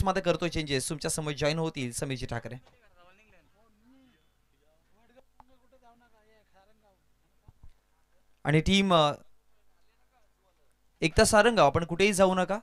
मध्ये करतोय चेंजेस. तुमच्या समोर जॉईन होतील समीरजी ठाकरे. आणि टीम एकता सारंगाव, आपण कुठेही जाऊ नका.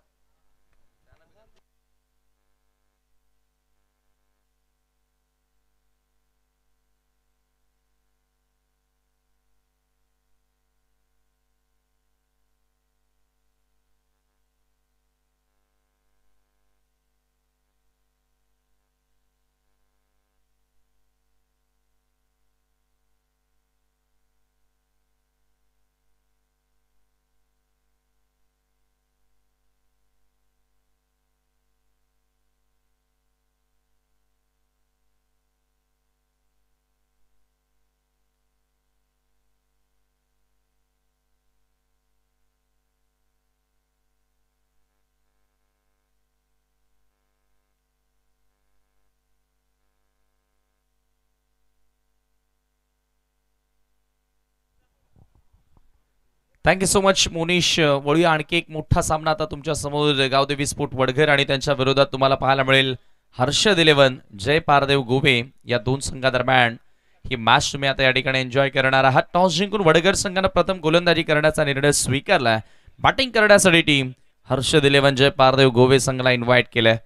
Thank you so much Monish. वळूया आणखी एक मोठा सामना आता तुमच्या समोर. गावदेवी स्पोर्ट वडघर आणि त्यांच्या विरोधात तुम्हाला पाहायला मिळेल हर्षद 11 जय पारदेव गोवे. या दोन संघादरम्यान ही मॅच तुम्ही आता या ठिकाणी एन्जॉय करणार आहात. टॉस जिंकून वडघर संघानं प्रथम गोलंदाजी करण्याचा निर्णय स्वीकारलाय. बॅटिंग करण्यासाठी टीम हर्षद 11 जय पारदेव गोवे संघाला इन्व्हाइट केलंय.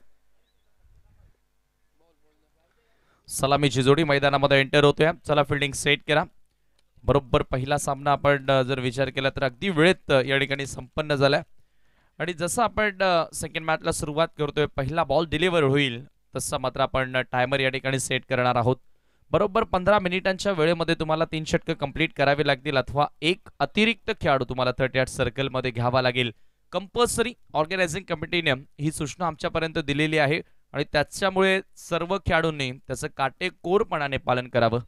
सलामीची जोडी मैदानामध्ये एंटर होतोय. चला फिल्डिंग सेट करा. बरोबर पहिला सामना आपण जर विचार केला तर अगदी वेळेत या ठिकाणी संपन्न झाला. आणि जसं आपण सेकंड मॅचला सुरुवात करतोय, पहिला बॉल डिलिव्हर होईल तसं मात्र आपण टायमर या ठिकाणी सेट करणार आहोत. बरोबर 15 मिनिटांच्या वेळेमध्ये तुम्हाला 3 षटकं कंप्लीट करावी लागतील अथवा एक अतिरिक्त खेळाडू तुम्हाला 38 सर्कलमध्ये घ्यावा लागेल. कंपल्सरी ऑर्गनायझिंग कमिटीने ही सूचना आमच्यापर्यंत दिलेली आहे आणि त्याच्यामुळे सर्व खेळाडूंनी त्याचं काटेकोरपणाने पालन करावं.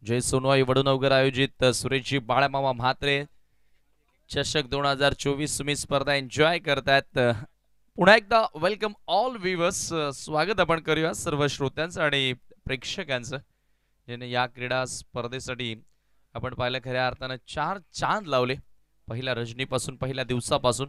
जय सोनवाई वडूनवगर आयोजित सुरेशजी बाळामामा म्हात्रे चषक 2024 तुम्ही स्पर्धा एन्जॉय करतायत. पुन्हा एकदा वेलकम ऑल व्ह्यूअर्स. स्वागत आपण करूया सर्व श्रोत्यांचं आणि प्रेक्षकांचं, ज्याने या क्रीडा स्पर्धेसाठी आपण पाहिलं खऱ्या अर्थानं 4 चांद लावले पहिल्या रजनीपासून, पहिल्या दिवसापासून.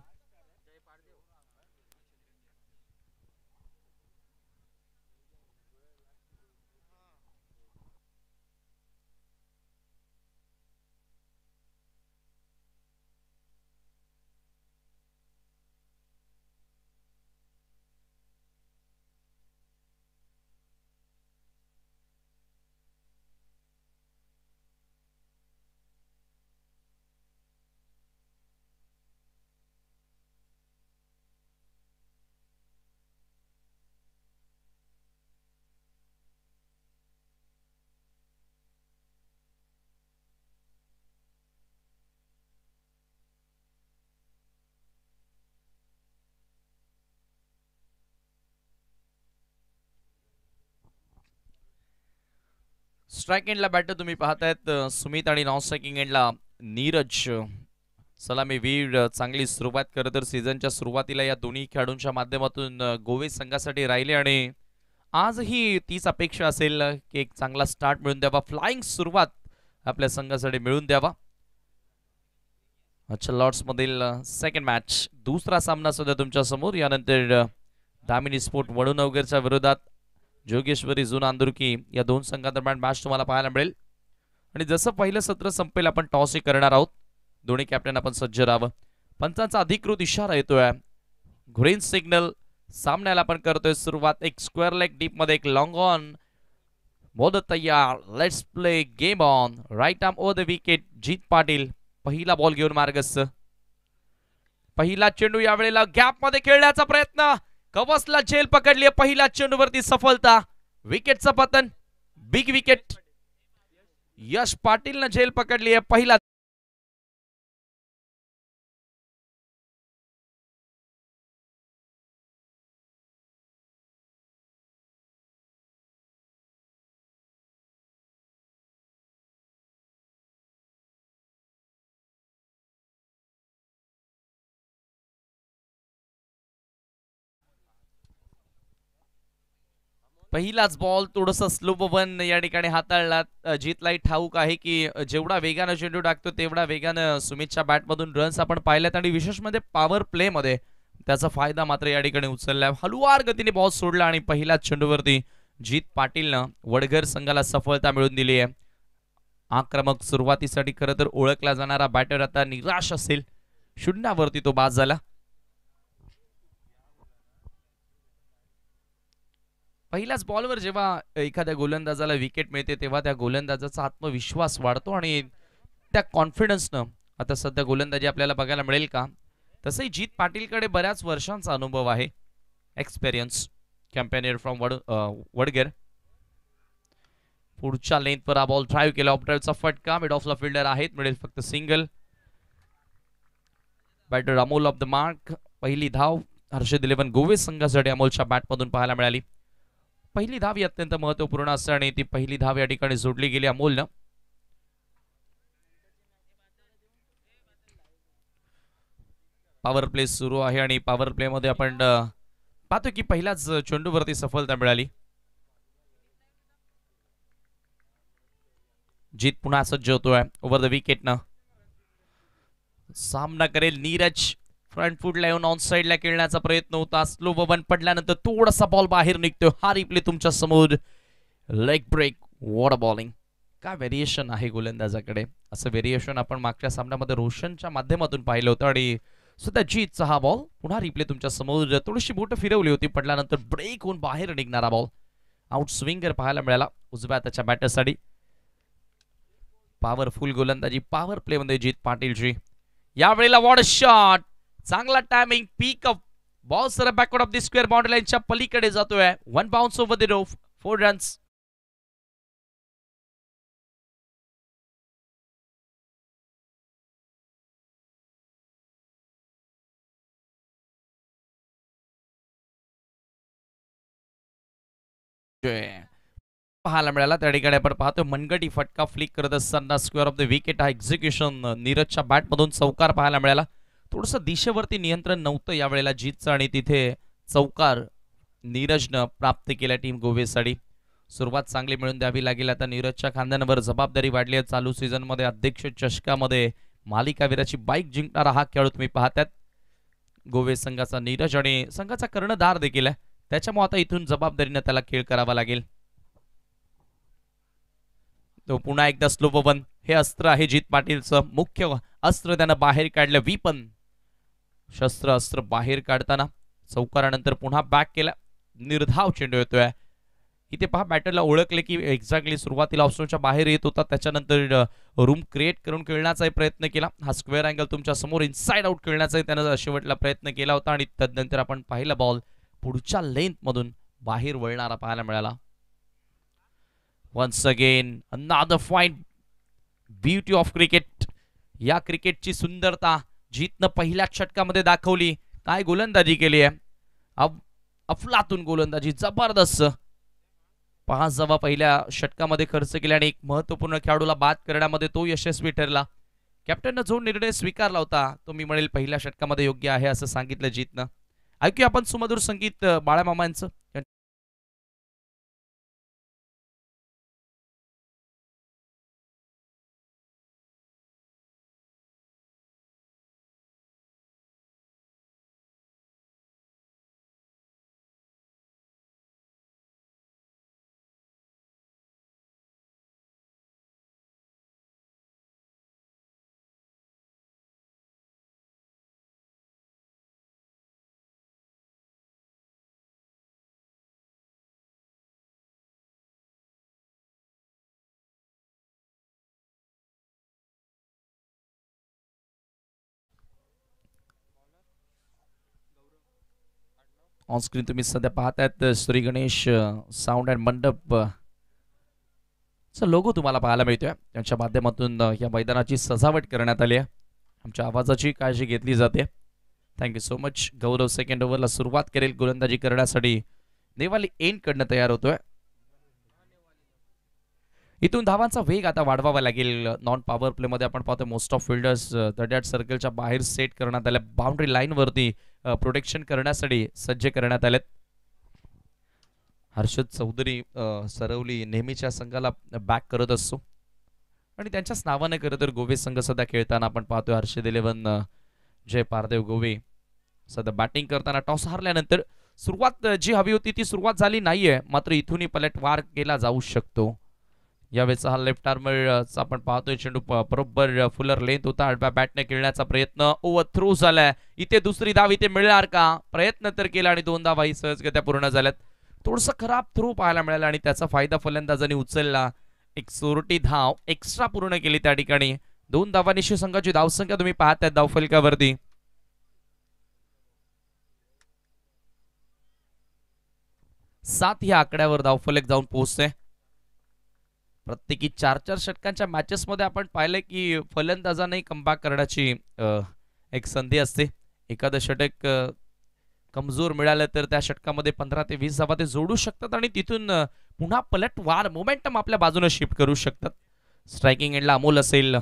स्ट्राइक एंडला बॅटर तुम्ही पाहतायत सुमित आणि नॉन स्ट्राइकिंग एंडला नीरज. सलामी वीर चांगली सुरुवात करत तर सीझनच्या सुरुवातीला या दोन्ही खेळाडूंच्या माध्यमातून गोवे संघासाठी राहिले आणि आजही तीच अपेक्षा असेल की एक चांगला स्टार्ट मिळून द्यावा, फ्लाइंग सुरुवात आपल्या संघासाठी मिळून द्यावा. अच्छा लॉर्ड्स मधील सेकंड मॅच, दुसरा सामना सुद्धा तुमच्या समोर. यानंतर दामिनी स्पोर्ट वडूनवगरच्या विरोधात जोगेश्वरी जुना अंदुरकी या दोन संघादरम्यान मॅच तुम्हाला पाहायला मिळेल. आणि जसं पहिलं सत्र संपेल आपण टॉस करणार आहोत. दोन्ही कॅप्टन आपण सज्ज राहावं. पंचांचा अधिकृत इशारा येतोय, ग्रीन सिग्नल. सामन्याला आपण करतोय सुरुवात. एक स्क्वेअर लेग डीप मध्ये एक लॉंग ऑन. मोदत तयार, let's play game on. Right arm over the wicket. Jeet Patil पहिला बॉल घेऊन मार्गस्थ. पहिला चेंडू यावेळेला गॅप मध्ये खेळण्याचा प्रयत्न, कवसला झेल पकडली. पहिल्या चेंडूवरती सफलता, विकेटचं पतन. Big wicket. यश पाटीलनं झेल पकडली आहे. पहिला पहिलाच बॉल थोडंसं स्लो वन या ठिकाणी हाताळला. जीतलाही ठाऊक आहे की जेवढा वेगानं चेंडू टाकतो तेवढा वेगानं सुमितच्या बॅटमधून रन्स आपण पाहिल्यात आणि विशेष म्हणजे पॉवर प्ले मध्ये त्याचा फायदा मात्र या ठिकाणी उचलला. हलवार गतीने बॉल सोडला आणि पहिल्याच चेंडूवरती जीत पाटीलनं वडघर संघाला सफलता मिळवून दिली आहे. आक्रमक सुरुवातीसाठी खरं तर ओळखला जाणारा बॅटर आता निराश असेल. शून्यावरती तो बाद झाला. पहिल्याच बॉलवर जेव्हा एखाद्या गोलंदाजाला विकेट मिळते तेव्हा त्या गोलंदाजाचा आत्मविश्वास वाढतो आणि त्या कॉन्फिडन्सनं आता सध्या गोलंदाजी आपल्याला बघायला मिळेल का? तसंही जीत पाटीलकडे बऱ्याच वर्षांचा अनुभव आहे. Experience campaigner from Vadgar. पुढच्या लेंथवर हा बॉल ड्राईव्ह केला. ऑफ ड्राईव्हचा फटका. मिड ऑफला फिल्डर आहेत, मिळेल फक्त single. Batter Amol off the mark. पहिली धाव हर्षद 11 गोवे संघासाठी अमोलच्या बॅटमधून पाहायला मिळाली. पहिली धाव ही अत्यंत महत्वपूर्ण असते आणि ती पहिली धाव या ठिकाणी जोडली गेली अमोलनं. पॉवर प्ले सुरू आहे आणि पॉवर प्ले मध्ये आपण पाहतो की पहिल्याच चेंडूवरती सफलता मिळाली. जीत पुन्हा सज्ज होतोय. ओव्हर द विकेटनं सामना करेल नीरज. फ्रंट फुटला येऊन ऑन साइडला खेळण्याचा प्रयत्न होता. स्लो वन पडल्यानंतर थोडासा बॉल बाहेर निघतोय. हा रिप्ले तुमच्या समोर. Leg break. What a bowling. काय व्हेरिएशन आहे गोलंदाजाकडे. असं व्हेरिएशन आपण मागच्या सामन्यामध्ये रोशनच्या माध्यमातून पाहिलं होतं आणि सध्या जीतचा हा बॉल पुन्हा रिप्ले तुमच्या समोर. थोडीशी बोट फिरवली होती, पडल्यानंतर ब्रेक होऊन बाहेर निघणारा बॉल. आउट स्विंगर पाहायला मिळाला उजव्या हाताच्या बॅटरसाठी. पॉवरफुल गोलंदाजी पॉवर प्ले मध्ये जीत पाटीलची. यावेळेला वॉट अ शॉट. चांगला timing. Pick up ball sir backward of the square boundary लाईनच्या पलीकडे जातोय. 1 bounce over the rope. 4 runs. पाहायला मिळाला त्या ठिकाणी आपण पाहतो मनगटी फटका फ्लिक करत असताना स्क्वेअर ऑफ द विकेट हा एक्झिक्युशन नीरजच्या बॅटमधून चौकार पाहायला मिळाला. थोडंसं दिशेवरती नियंत्रण नव्हतं यावेळेला जीतचं आणि तिथे चौकार नीरजनं प्राप्त केला टीम गोवेसाठी. सुरुवात चांगली मिळून द्यावी लागेल. आता नीरजच्या खांद्यांवर जबाबदारी वाढली आहे. चालू सीझन मध्ये अध्यक्ष चषकामध्ये मालिकावीराची बाईक जिंकणारा हा खेळाडू तुम्ही पाहतात. गोवे संघाचा नीरज आणि संघाचा कर्णधार देखील आहे. त्याच्यामुळे आता इथून जबाबदारीनं त्याला खेळ करावा लागेल. तो पुन्हा एकदा स्लो वन. हे अस्त्र आहे जीत पाटीलचं मुख्य अस्त्र. त्यानं बाहेर काढलं. विपन शस्त्र अस्त्र बाहेर काढताना चौकारानंतर पुन्हा बॅक केला. निर्धाव चेंडू येतोय. इथे पहा बॅटरला ओळखले की एक्झॅक्टली सुरुवातीला ऑप्शनच्या बाहेर येत होता. त्याच्यानंतर रूम क्रिएट करून खेळण्याचा प्रयत्न केला. हा स्क्वेअर अँगल तुमच्या समोर इनसाइड आउट खेळण्याचा त्यानं शेवटला प्रयत्न केला होता आणि तदनंतर आपण पाहिला बॉल पुढच्या लेंथ मधून बाहेर वळणारा पाहायला मिळाला. Once again another fine beauty of cricket. या क्रिकेटची सुंदरता जीतनं पहिल्या षटकामध्ये दाखवली. काय गोलंदाजी केली आहे. अफलातून गोलंदाजी जबरदस्त. 5 धावा पहिल्या षटकामध्ये खर्च केल्या आणि एक महत्वपूर्ण खेळाडूला बाद करण्यामध्ये तो यशस्वी ठरला. कॅप्टननं जो निर्णय स्वीकारला होता तो मी म्हणेल पहिल्या षटकामध्ये योग्य आहे असं सांगितलं जीतनं. ऐकूया आपण सुमधुर संगीत बाळामामांचं. ऑन स्क्रीन तुम्ही सध्या पाहतायत श्री गणेश साऊंड अँड मंडप चा लोगो तुम्हाला पाहायला मिळतोय. त्यांच्या माध्यमातून या मैदानाची सजावट करण्यात आली आहे. आमच्या आवाजाची काळजी घेतली जाते. Thank you so much. Gaurav second ओव्हरला सुरुवात करेल गोलंदाजी करण्यासाठी. नेवाली एंड कडनं तयार होतोय. इथून धावांचा वेग आता वाढवावा लागेल. नॉन पॉवर प्ले मध्ये आपण पाहतो मोस्ट ऑफ फिल्डर्स दड्याट सर्कलच्या बाहेर सेट करण्यात आल्या. बाउंड्री लाईन वरती प्रोटेक्शन करण्यासाठी सज्ज करण्यात आलेत. हर्षद चौधरी सरवली नेहमीच्या संघाला बॅक करत असतो आणि त्यांच्याच नावाने खरं तर गोवे संघ सध्या खेळताना आपण पाहतोय. हर्षद 11 जय पारदेव गोवे सध्या बॅटिंग करताना टॉस हारल्यानंतर सुरुवात जी हवी होती ती सुरुवात झाली नाहीये, मात्र इथूनही पलटवार केला जाऊ शकतो. यावेळेचा हा लेफ्ट आर्मरचा आपण पाहतोय चेंडू बरोबर फुलर लेंथ होता. आडव्या बॅटने खेळण्याचा प्रयत्न ओव्हर थ्रो झालाय. इथे दुसरी धाव इथे मिळणार का? प्रयत्न तर केला आणि 2 धावाही सहजगत्या पूर्ण झाल्यात. थोडस खराब थ्रो पाहायला मिळाला आणि त्याचा फायदा फलंदाजांनी उचलला. एक सोरटी धाव एक्स्ट्रा पूर्ण केली त्या ठिकाणी. 2 धावांनिशी संघाची धावसंख्या तुम्ही पाहताय धावफलकावरती. 7 या आकड्यावर धावफलक जाऊन पोहोचते. प्रत्येकी 4-4 षटकांच्या मॅचेस मध्ये आपण पाहिलंय की फलंदाजांनाही कमबॅक करण्याची एक संधी असते. एखादं षटक कमजोर मिळालं तर त्या षटकामध्ये 15 ते 20 धावा ते जोडू शकतात आणि तिथून पुन्हा पलटवार मोमेंटम आपल्या बाजूने शिफ्ट करू शकतात. स्ट्रायकिंग एंडला अमोल असेल.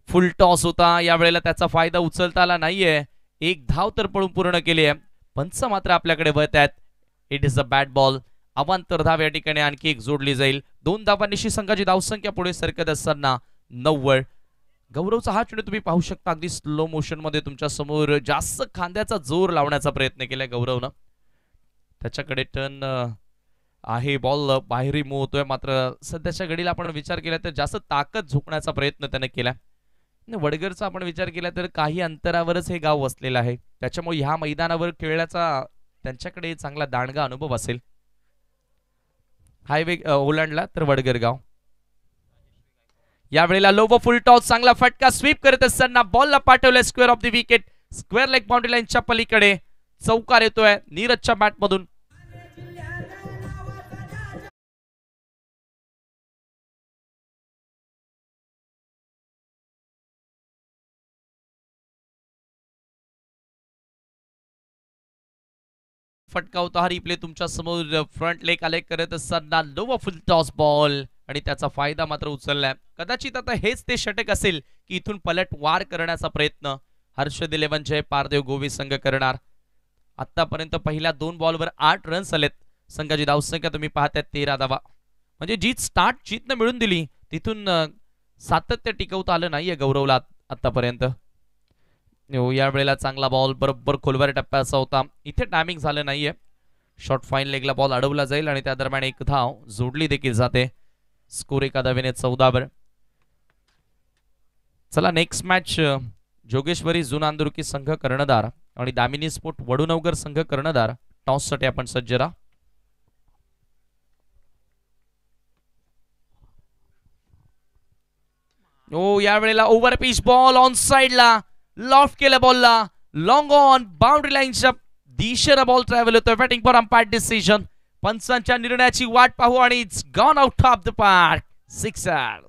फुल टॉस होता, या वेळेला त्याचा फायदा उचलता आला नाहीये. एक धाव तर पळून पूर्ण केली आहे. पंच मात्र आपल्याकडे वळत आहेत. It is a bat ball. अवांतर धाव या ठिकाणी आणखी एक जोडली जाईल. 2 धावांनिशी संघाची धावसंख्या पुढे सरकत असताना 90. गौरवचा हा चेंडू तुम्ही पाहू शकता अगदी स्लो मोशन मध्ये तुमच्या समोर जास्त खांद्याचा जोर लावण्याचा प्रयत्न केलाय गौरवनं. त्याच्याकडे टर्न आहे, बॉल बाहेरही मूव्ह होतोय, मात्र सध्याच्या घडीला आपण विचार केला तर जास्त ताकद झोकण्याचा प्रयत्न त्याने केला. वडगरचा आपण विचार केला तर काही अंतरावरच हे गाव वसलेलं आहे, त्याच्यामुळे ह्या मैदानावर खेळण्याचा त्यांच्याकडे चांगला दांडगा अनुभव असेल. हायवे ओलांडला तर वडगर गाव. यावेळेला लो व फुल टॉस चांगला फटका स्वीप करत असताना बॉलला पाठवलं square of the wicket. Square leg boundary लाईनच्या पलीकडे चौकार येतोय नीरजच्या बॅटमधून. फटका होता हा रिप्ले तुमच्या समोर. फ्रंट लेग आले करत असताना लो व फुल टॉस बॉल आणि त्याचा फायदा मात्र उचललाय. कदाचित आता हेच ते षटक असेल की इथून पलटवार करण्याचा प्रयत्न हर्षद 11 जय पारदेव गोवे संघ करणार. आतापर्यंत पहिल्या 2 बॉलवर 8 रन्स आलेत. संघाची धावसंख्या तुम्ही पाहताय 13 धावा. म्हणजे जी स्टार्ट जीतनं मिळून दिली तिथून सातत्य टिकवता आलं नाहीये गौरवला आतापर्यंत. या वेळेला चांगला बॉल बरोबर खोलवर टप्प्याचा होता. इथे टायमिंग झालं नाहीये. शॉर्ट फाईन लेगला बॉल अडवला जाईल आणि त्या दरम्यान एक धाव जोडली देखील जाते. स्कोर एका धावेने 14 चला नेक्स्ट मॅच जोगेश्वरी जुन अंदुर्की संघ कर्णधार आणि दामिनी स्पोर्ट वडुनवगर संघ कर्णधार. टॉस साठी आपण सज्ज राहा. या वेळेला ओव्हर पिच बॉल ऑन साइडला लॉफ्ट केलं बॉलला. लॉंग ऑन बाउंड्री लाईनच्या दिशेला बॉल ट्रॅव्हल होतोय. Batting for umpire decision. पंचांच्या निर्णयाची वाट पाहू आणि it's gone out of the park. Sixer.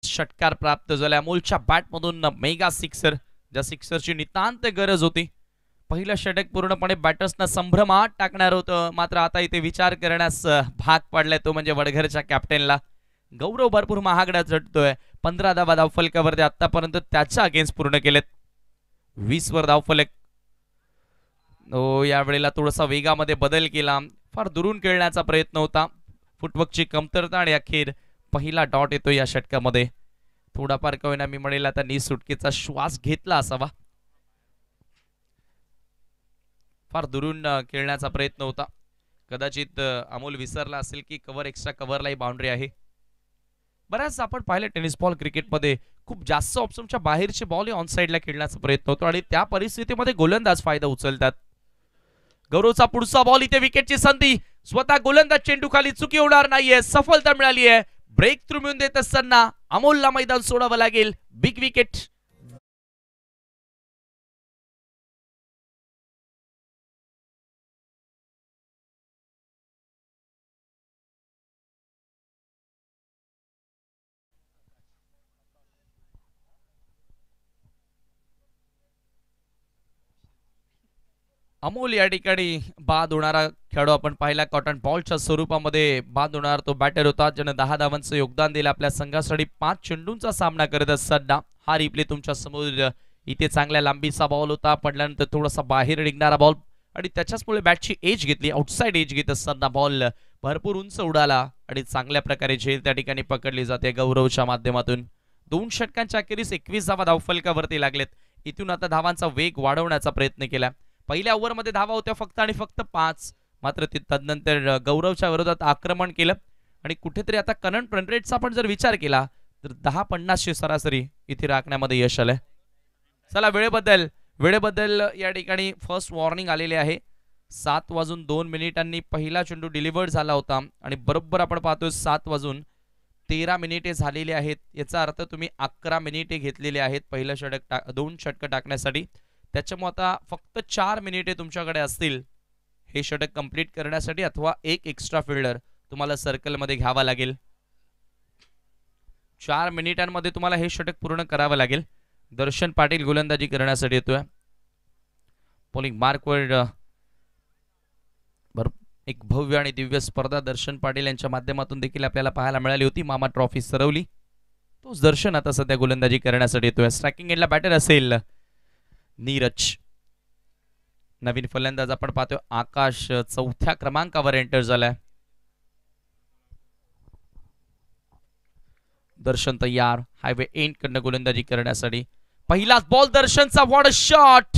षटकार प्राप्त झाला अमोलच्या बॅटमधून. मेगा सिक्सर, ज्या सिक्सरची नितांत गरज होती. पहिलं षटक पूर्णपणे बॅटर्सना संभ्रमात टाकणार होतं, मात्र आता इथे विचार करण्यास भाग पडलाय तो म्हणजे वडघरच्या कॅप्टनला. गौरव भरपूर महागडा झटतोय. 15 धावा धावफलकावरती आतापर्यंत त्याच्या अगेन्स्ट पूर्ण केलेत. 20 वर धावफलक. या वेळेला थोडासा वेगामध्ये बदल केला. फार दुरून खेळण्याचा प्रयत्न होता. फुटवर्कची कमतरता आणि अखेर पहिला डॉट येतो या षटकामध्ये. थोडाफार का होईना मी म्हणेल आता नी सुटकेचा श्वास घेतला असावा. फार दुरून खेळण्याचा प्रयत्न होता. कदाचित अमोल विसरला असेल की कव्हर एक्स्ट्रा कव्हरलाही बाउंड्री आहे. बऱ्याच आपण पाहिलं टेनिस बॉल क्रिकेटमध्ये खूप जास्त ऑप्शनच्या बाहेरचे बॉल ऑन साइडला खेळण्याचा प्रयत्न होतो आणि त्या परिस्थितीमध्ये गोलंदाज फायदा उचलतात. गौरवचा पुढचा बॉल, इथे विकेटची संधी. स्वतः गोलंदाज चेंडू खाली चुकी होणार नाहीये. सफलता मिळाली आहे. ब्रेक थ्रू मिळून देत असताना अमोलला मैदान सोडावं लागेल. Big wicket. अमोल या ठिकाणी बाद होणारा खेळाडू आपण पाहिला. कॉटन बॉलच्या स्वरूपामध्ये बाद होणार तो बॅटर होता, ज्याने 10 धावांचं योगदान दिलं आपल्या संघासाठी. 5 चेंडूंचा सामना करत असताना हा रिप्ले तुमच्या समोर. इथे चांगल्या लांबीचा बॉल होता, पडल्यानंतर थोडासा बाहेर निघणारा बॉल आणि त्याच्याचमुळे बॅटची एज घेतली, आउटसाइड एज घेत असताना बॉल भरपूर उंच उडाला आणि चांगल्या प्रकारे झेल त्या ठिकाणी पकडली जाते गौरवच्या माध्यमातून. 2 षटकांच्या अखेरीस 21 धावा धावफलकावरती लागलेत. इथून आता धावांचा वेग वाढवण्याचा प्रयत्न केला. पहिल्या ओव्हरमध्ये धावा होत्या फक्त आणि फक्त 5, मात्र तदनंतर गौरवच्या विरोधात आक्रमण केलं आणि कुठेतरी आता करंट रन रेटचा पण जर विचार केला तर 10-50 सरासरी इथे राखण्यामध्ये यश आलंय. चला वेळेबद्दल या ठिकाणी फर्स्ट वॉर्निंग आलेली आहे. 7:02 पहिला चेंडू डिलिव्हर्ड झाला होता आणि बरोबर आपण पाहतोय 7:13 झालेली आहेत. याचा अर्थ तुम्ही 11 मिनिटे घेतलेली आहेत पहिलं षटक 2 षटक टाकण्यासाठी. त्याच्यामुळे आता फक्त 4 मिनिटे तुमच्याकडे असतील हे षटक कंप्लीट करण्यासाठी, अथवा एक एक्स्ट्रा फिल्डर तुम्हाला सर्कलमध्ये घ्यावा लागेल. 4 मिनिटांमध्ये तुम्हाला हे षटक पूर्ण करावं लागेल. दर्शन पाटील गोलंदाजी करण्यासाठी येतोय. बॉलिंग मार्कवर एक भव्य आणि दिव्य स्पर्धा दर्शन पाटील यांच्या माध्यमातून देखील आपल्याला पाहायला मिळाली होती. मामा ट्रॉफी सरवली, तोच दर्शन आता सध्या गोलंदाजी करण्यासाठी येतोय. स्ट्रायकिंग एंडला बॅटर असेल नीरज. नवीन फलंदाज आपण पाहतोय आकाश 4थ्या क्रमांकावर एंटर झालाय. दर्शन तयार हायवे एंड कडनं गोलंदाजी करण्यासाठी. पहिलाच बॉल दर्शनचा, what a shot,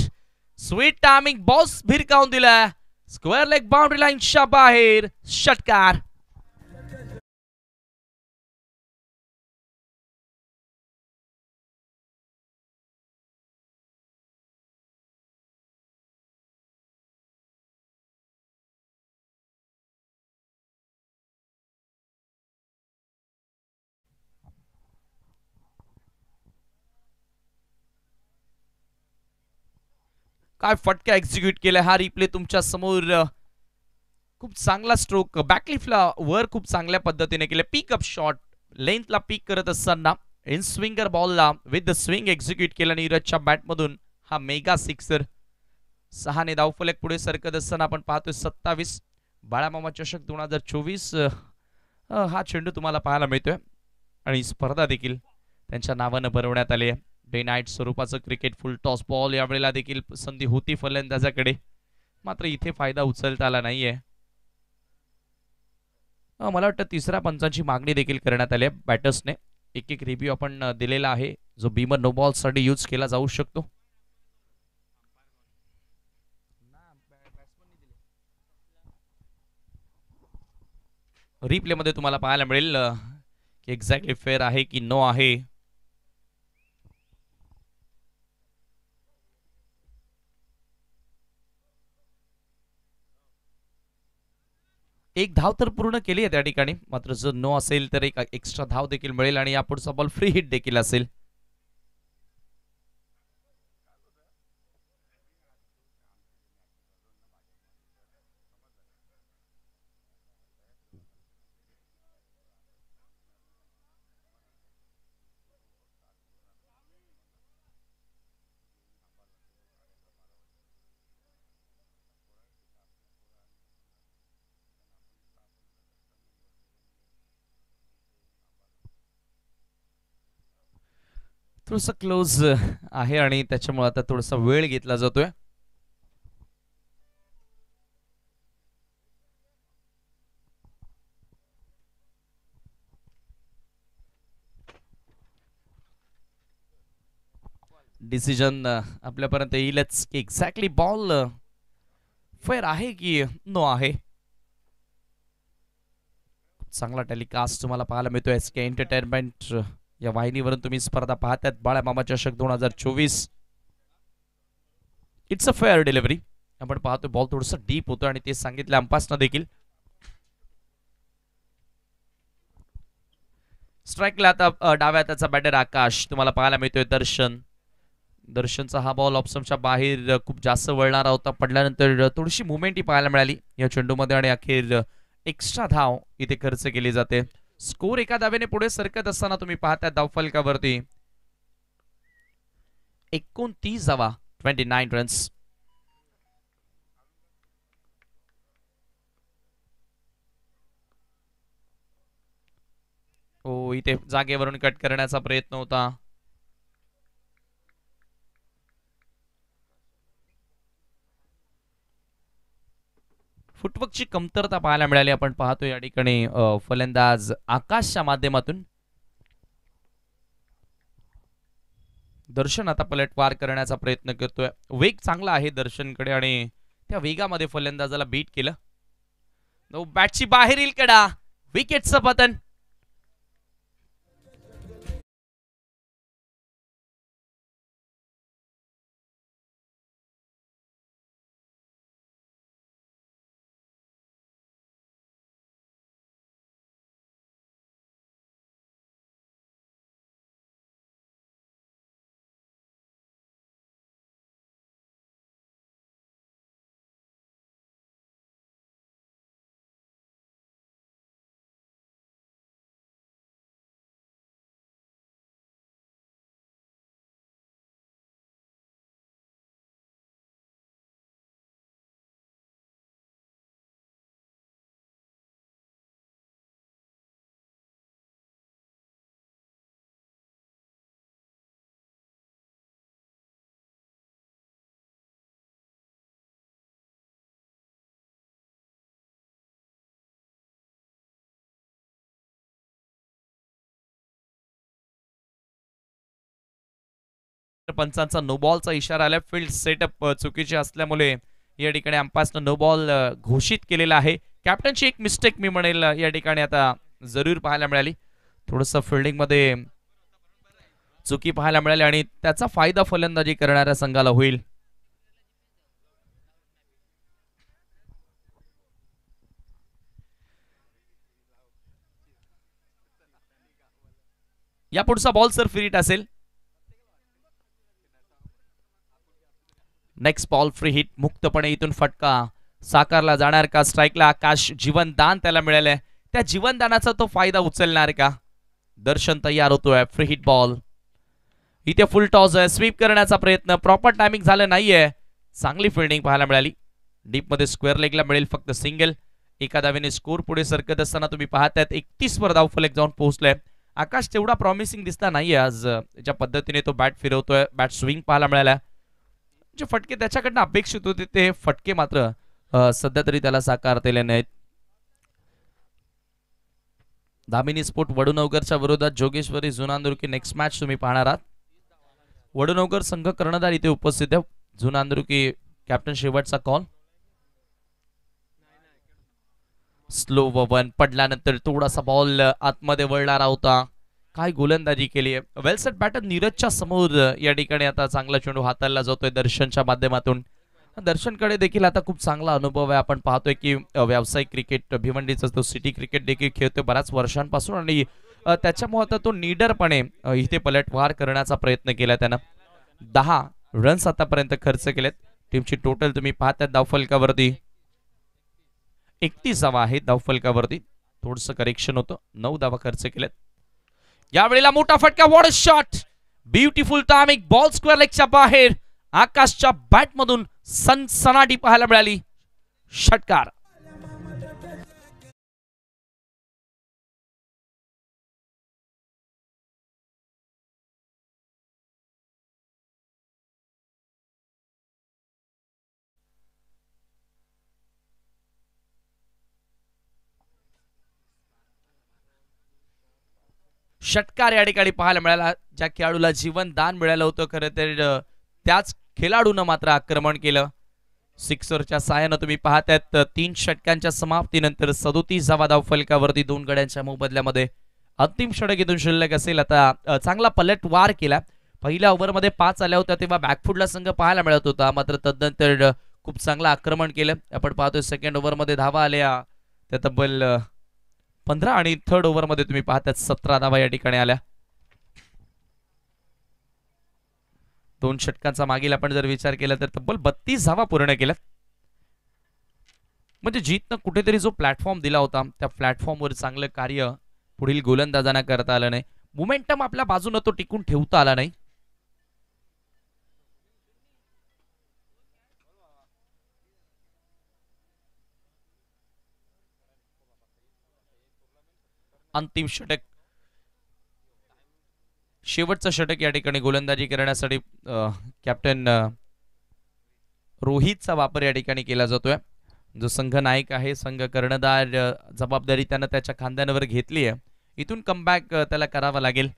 sweet timing, boss भिरकावून दिलाय स्क्वेअर लेग बाउंड्री लाईनच्या बाहेर. षटकार. काय फटका एक्झिक्यूट केला हा रिप्ले तुमच्या समोर. खूप चांगला स्ट्रोक, बॅकलिफ्टला वर खूप चांगल्या पद्धतीने केले. पिकअप शॉट लेंथला पिक करत असताना इन स्विंगर बॉलला विथ द स्विंग एक्झिक्यूट केला नीरजच्या बॅटमधून. हा मेगा सिक्सर. 6 ने धावफलक पुढे सरकत असताना आपण पाहतोय 27 बाळामामा चषक 2024 हा चेंडू तुम्हाला पाहायला मिळतोय आणि स्पर्धा देखील त्यांच्या नावानं भरवण्यात आली आहे. डे नाईट स्वरूपाचं क्रिकेट फुल टॉस बॉल यावेळेला देखील संधी होती फलंदाजाकडे, मात्र इथे फायदा उचलता आला नाहीये. मला वाटतं तिसऱ्या पंचांची मागणी देखील करण्यात आली आहे बॅटर्सने. एक रिव्ह्यू आपण दिलेला आहे जो बीमर नो बॉल साठी यूज केला जाऊ शकतो. रिप्ले मध्ये तुम्हाला पाहायला मिळेल की एक्झॅक्टली फेअर आहे की नो आहे. एक धाव तर पूर्ण केली आहे त्या ठिकाणी, मात्र जर नो असेल तर एक एक्स्ट्रा धाव देखील मिळेल आणि यापुढचा बॉल फ्री हिट देखील असेल. थोडस क्लोज आहे आणि त्याच्यामुळे आता थोडासा वेळ घेतला जातोय. डिसिजन आपल्यापर्यंत येईलच की एक्झॅक्टली बॉल फेअर आहे की नो आहे. चांगला टेलिकास्ट तुम्हाला पाहायला मिळतोय SK एंटरटेनमेंट या वाहिनीवरून तुम्ही स्पर्धा पाहतात. बाळामामा चषक 2024. It's a fair delivery. आपण पाहतोय बॉल थोडस डीप होतो आणि ते सांगितलं अंपासनं देखील. स्ट्राईकला आता डाव्या हाताचा बॅटर आकाश तुम्हाला पाहायला मिळतोय. दर्शनचा हा बॉल ऑप्शनच्या बाहेर खूप जास्त वळणारा होता, पडल्यानंतर थोडीशी मुवमेंट ही पाहायला मिळाली या चेंडूमध्ये आणि अखेर एक्स्ट्रा धाव इथे खर्च केली जाते. स्कोर एका धावेने पुढे सरकत असताना तुम्ही पाहता धावफलकावरती 29 धावा 29 रन्स. इथे जागेवरून कट करण्याचा प्रयत्न होता. फुटवर्कची कमतरता पाहायला मिळाली. आपण पाहतो या ठिकाणी फलंदाज आकाशच्या माध्यमातून. दर्शन आता पलटवार करण्याचा प्रयत्न करतोय. वेग चांगला आहे दर्शनकडे आणि त्या वेगामध्ये फलंदाजाला बीट केलं. बॅटची बाहेरील कडा, विकेटचं पतन. पंचांचा नो बॉलचा इशारा आला. फील्ड सेटअप चुकीचे असल्यामुळे या ठिकाणी अंपायरनं नो बॉल घोषित केलेला आहे. कॅप्टनची एक मिस्टेक मी म्हणेल या ठिकाणी आता जरूर पाहायला मिळाली. थोडंसं फिल्डिंग मध्ये चुकी पाहायला मिळाली आणि त्याचा फायदा फलंदाजी करणाऱ्या संघाला होईल. या पुढचा बॉल सर फ्री हिट असेल. Next ball free hit. मुक्तपणे इथून फटका साकारला जाणार का? स्ट्राईकला आकाश, जीवनदान त्याला मिळालंय. त्या जीवनदानाचा तो फायदा उचलणार का? दर्शन तयार होतोय. Free hit ball. इथे फुल टॉस आहे. स्वीप करण्याचा प्रयत्न, प्रॉपर टायमिंग झालं नाहीये. चांगली फिल्डिंग पाहायला मिळाली. डीप मध्ये स्क्वेअर लेगला मिळेल फक्त सिंगल. एका धावेने स्कोर पुढे सरकत असताना तुम्ही पाहतायत 31 वर धावफलक जाऊन पोहोचलाय. आकाश तेवढा प्रॉमिसिंग दिसला नाहीये आज. ज्या पद्धतीने तो बॅट फिरवतोय, बॅट स्विंग पाहायला मिळाला. जे फटके त्याच्याकडनं अपेक्षित होते ते फटके मात्र सध्या तरी त्याला साकारलेले नाहीत. दामिनी स्पोर्ट वडुनवगरच्या विरोधात जोगेश्वरी जुनांदुर्की नेक्स्ट मॅच तुम्ही पाहणार आहात. वडुनवगर संघ कर्णधार इथे उपस्थित आहे. जुनांदुर्की कॅप्टन शेवटचा कॉल. स्लो वन पडल्यानंतर थोडासा बॉल आतमध्ये वळणारा होता. काय गोलंदाजी केली आहे. वेल सेट बॅटर नीरजच्या समोर या ठिकाणी आता चांगला चेंडू हाताळला जातोय दर्शनच्या माध्यमातून. दर्शनकडे देखील आता खूप चांगला अनुभव आहे. आपण पाहतोय की व्यावसायिक क्रिकेट भिवंडीचा तो सिटी क्रिकेट देखील खेळतोय बऱ्याच वर्षांपासून आणि त्याच्यामुळे आता तो नीडरपणे इथे पलटवार करण्याचा प्रयत्न केला त्यानं. 10 रन्स आतापर्यंत खर्च केलेत. टीमची टोटल तुम्ही पाहताय धावफलकावरती 31 धावा आहेत धावफलकावरती. थोडंसं करेक्शन होतं. 9 धावा खर्च केलेत. यावेळेला मोठा फटका. What a shot. Beautiful timing. Ball square लेगच्या बाहेर. आकाशच्या बॅट मधून सनसनाटी पाहायला मिळाली. षटकार. षटकार या ठिकाणी पाहायला मिळाला. ज्या खेळाडूला जीवनदान मिळालं होतं खरं तर त्याच खेळाडूनं मात्र आक्रमण केलं. सिक्सरच्या साहाय्यानं तुम्ही पाहतायत 3 षटकांच्या समाप्तीनंतर 37 धावा धावफलकावरती 2 गड्यांच्या मोबदल्यामध्ये. अंतिम षटक इथून शिल्लक असेल. आता चांगला पलटवार केला. पहिल्या ओव्हरमध्ये 5 आल्या होत्या तेव्हा बॅकफुटला संघ पाहायला मिळत होता. मात्र तदनंतर खूप चांगलं आक्रमण केलं. आपण पाहतोय सेकंड ओव्हरमध्ये धावा आल्या त्या तब्बल 15 आणि थर्ड ओव्हरमध्ये तुम्ही पाहताय 17 धावा या ठिकाणी आल्या. 2 षटकांचा मागील आपण जर विचार केला तर तब्बल 32 धावा पूर्ण केल्या. म्हणजे जीतनं कुठेतरी जो प्लॅटफॉर्म दिला होता त्या प्लॅटफॉर्मवर चांगलं कार्य पुढील गोलंदाजांना करता आलं नाही. मोमेंटम आपल्या बाजूने तो टिकून ठेवता आला नाही. अंतिम षटक शेवटचं षटक या ठिकाणी गोलंदाजी करण्यासाठी कॅप्टन रोहितचा वापर या ठिकाणी केला जातोय. जो संघ नायक आहे, संघ कर्णधार, जबाबदारी त्यानं त्याच्या खांद्यांवर घेतली आहे. इथून कमबॅक त्याला करावा लागेल.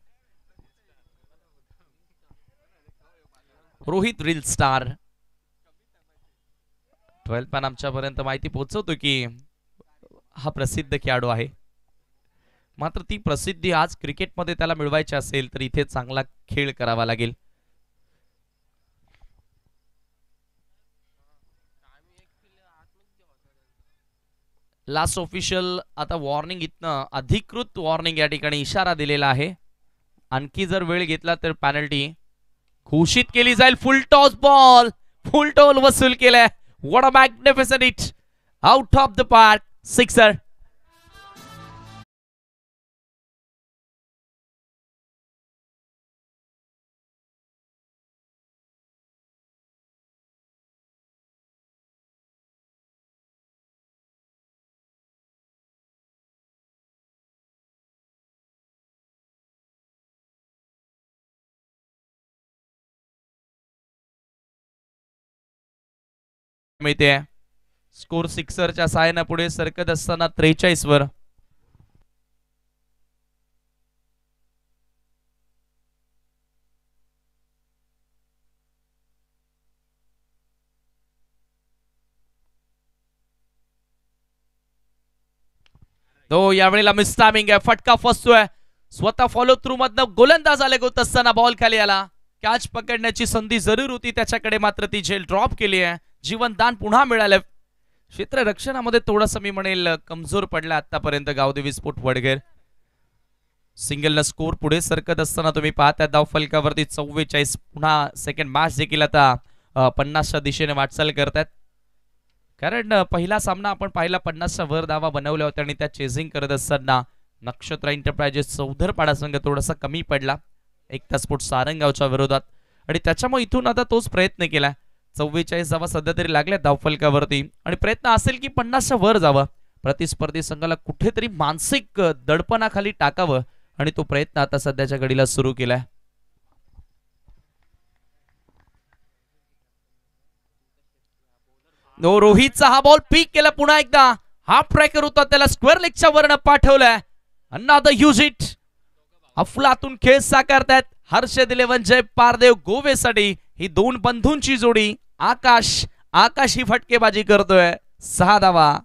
रोहित रील स्टार 12 पॅन आमच्यापर्यंत माहिती पोहोचवतो की हा प्रसिद्ध खेळाडू आहे. मात्र ती प्रसिद्धी आज क्रिकेटमध्ये त्याला मिळवायची असेल तर इथे चांगला खेळ करावा लागेल. लास्ट ऑफिशियल आता वॉर्निंग, इथनं अधिकृत वॉर्निंग या ठिकाणी इशारा दिलेला आहे. आणखी जर वेळ घेतला तर पॅनल्टी घोषित केली जाईल. Full toss ball, full toll वसूल केलाय. What a magnificent hit, out of the park, sixer. मिळते स्कोर सिक्सरच्या साहाय्याने पुढे सरकत असताना 43 वर. तो यावेळेला मिस टायमिंग आहे, फटका फसतोय. स्वतः फॉलो थ्रू मधनं गोलंदाज आले होत असताना बॉल खाली आला. कॅच पकडण्याची संधी जरूर होती त्याच्याकडे, मात्र ती झेल ड्रॉप केली आहे. जीवनदान पुन्हा मिळालं. क्षेत्ररक्षणामध्ये थोडंसं मी म्हणेल कमजोर पडला आतापर्यंत गावदेवी स्पोर्ट वडघर. सिंगल न स्कोर पुढे सरकत असताना तुम्ही पाहता धाव फलकावरती 44. पुन्हा सेकंड मॅच देखील आता 50च्या दिशेने वाटचाल करतात. कारण पहिला सामना आपण पाहिला 50च्या वर धावा बनवल्या होत्या आणि त्या चेझिंग करत असताना नक्षत्र एंटरप्राइजेस चौधरपाडा संघ थोडासा कमी पडला एकता स्पोर्ट सारंगावच्या विरोधात, आणि त्याच्यामुळे इथून आता तोच प्रयत्न केला. 44 धावा सध्या तरी लागल्या धावफलकावरती आणि प्रयत्न असेल की 50च्या वर जावं, प्रतिस्पर्धी संघाला कुठेतरी मानसिक दडपणाखाली टाकावं, आणि तो प्रयत्न आता सध्याच्या घडीला सुरू केलाय. रोहितचा हा बॉल पीक केला. पुन्हा एकदा हाफ ट्रॅकर होता, त्याला स्क्वेअर लेगच्या वरनं पाठवलाय. Another use it. अफलातून खेळ साकारतायत हर्षद 11 जय पारदेव गोवेसाठी. ही दोन बंधूंची जोडी. आकाश ही फटकेबाजी करतोय. 6 धावा.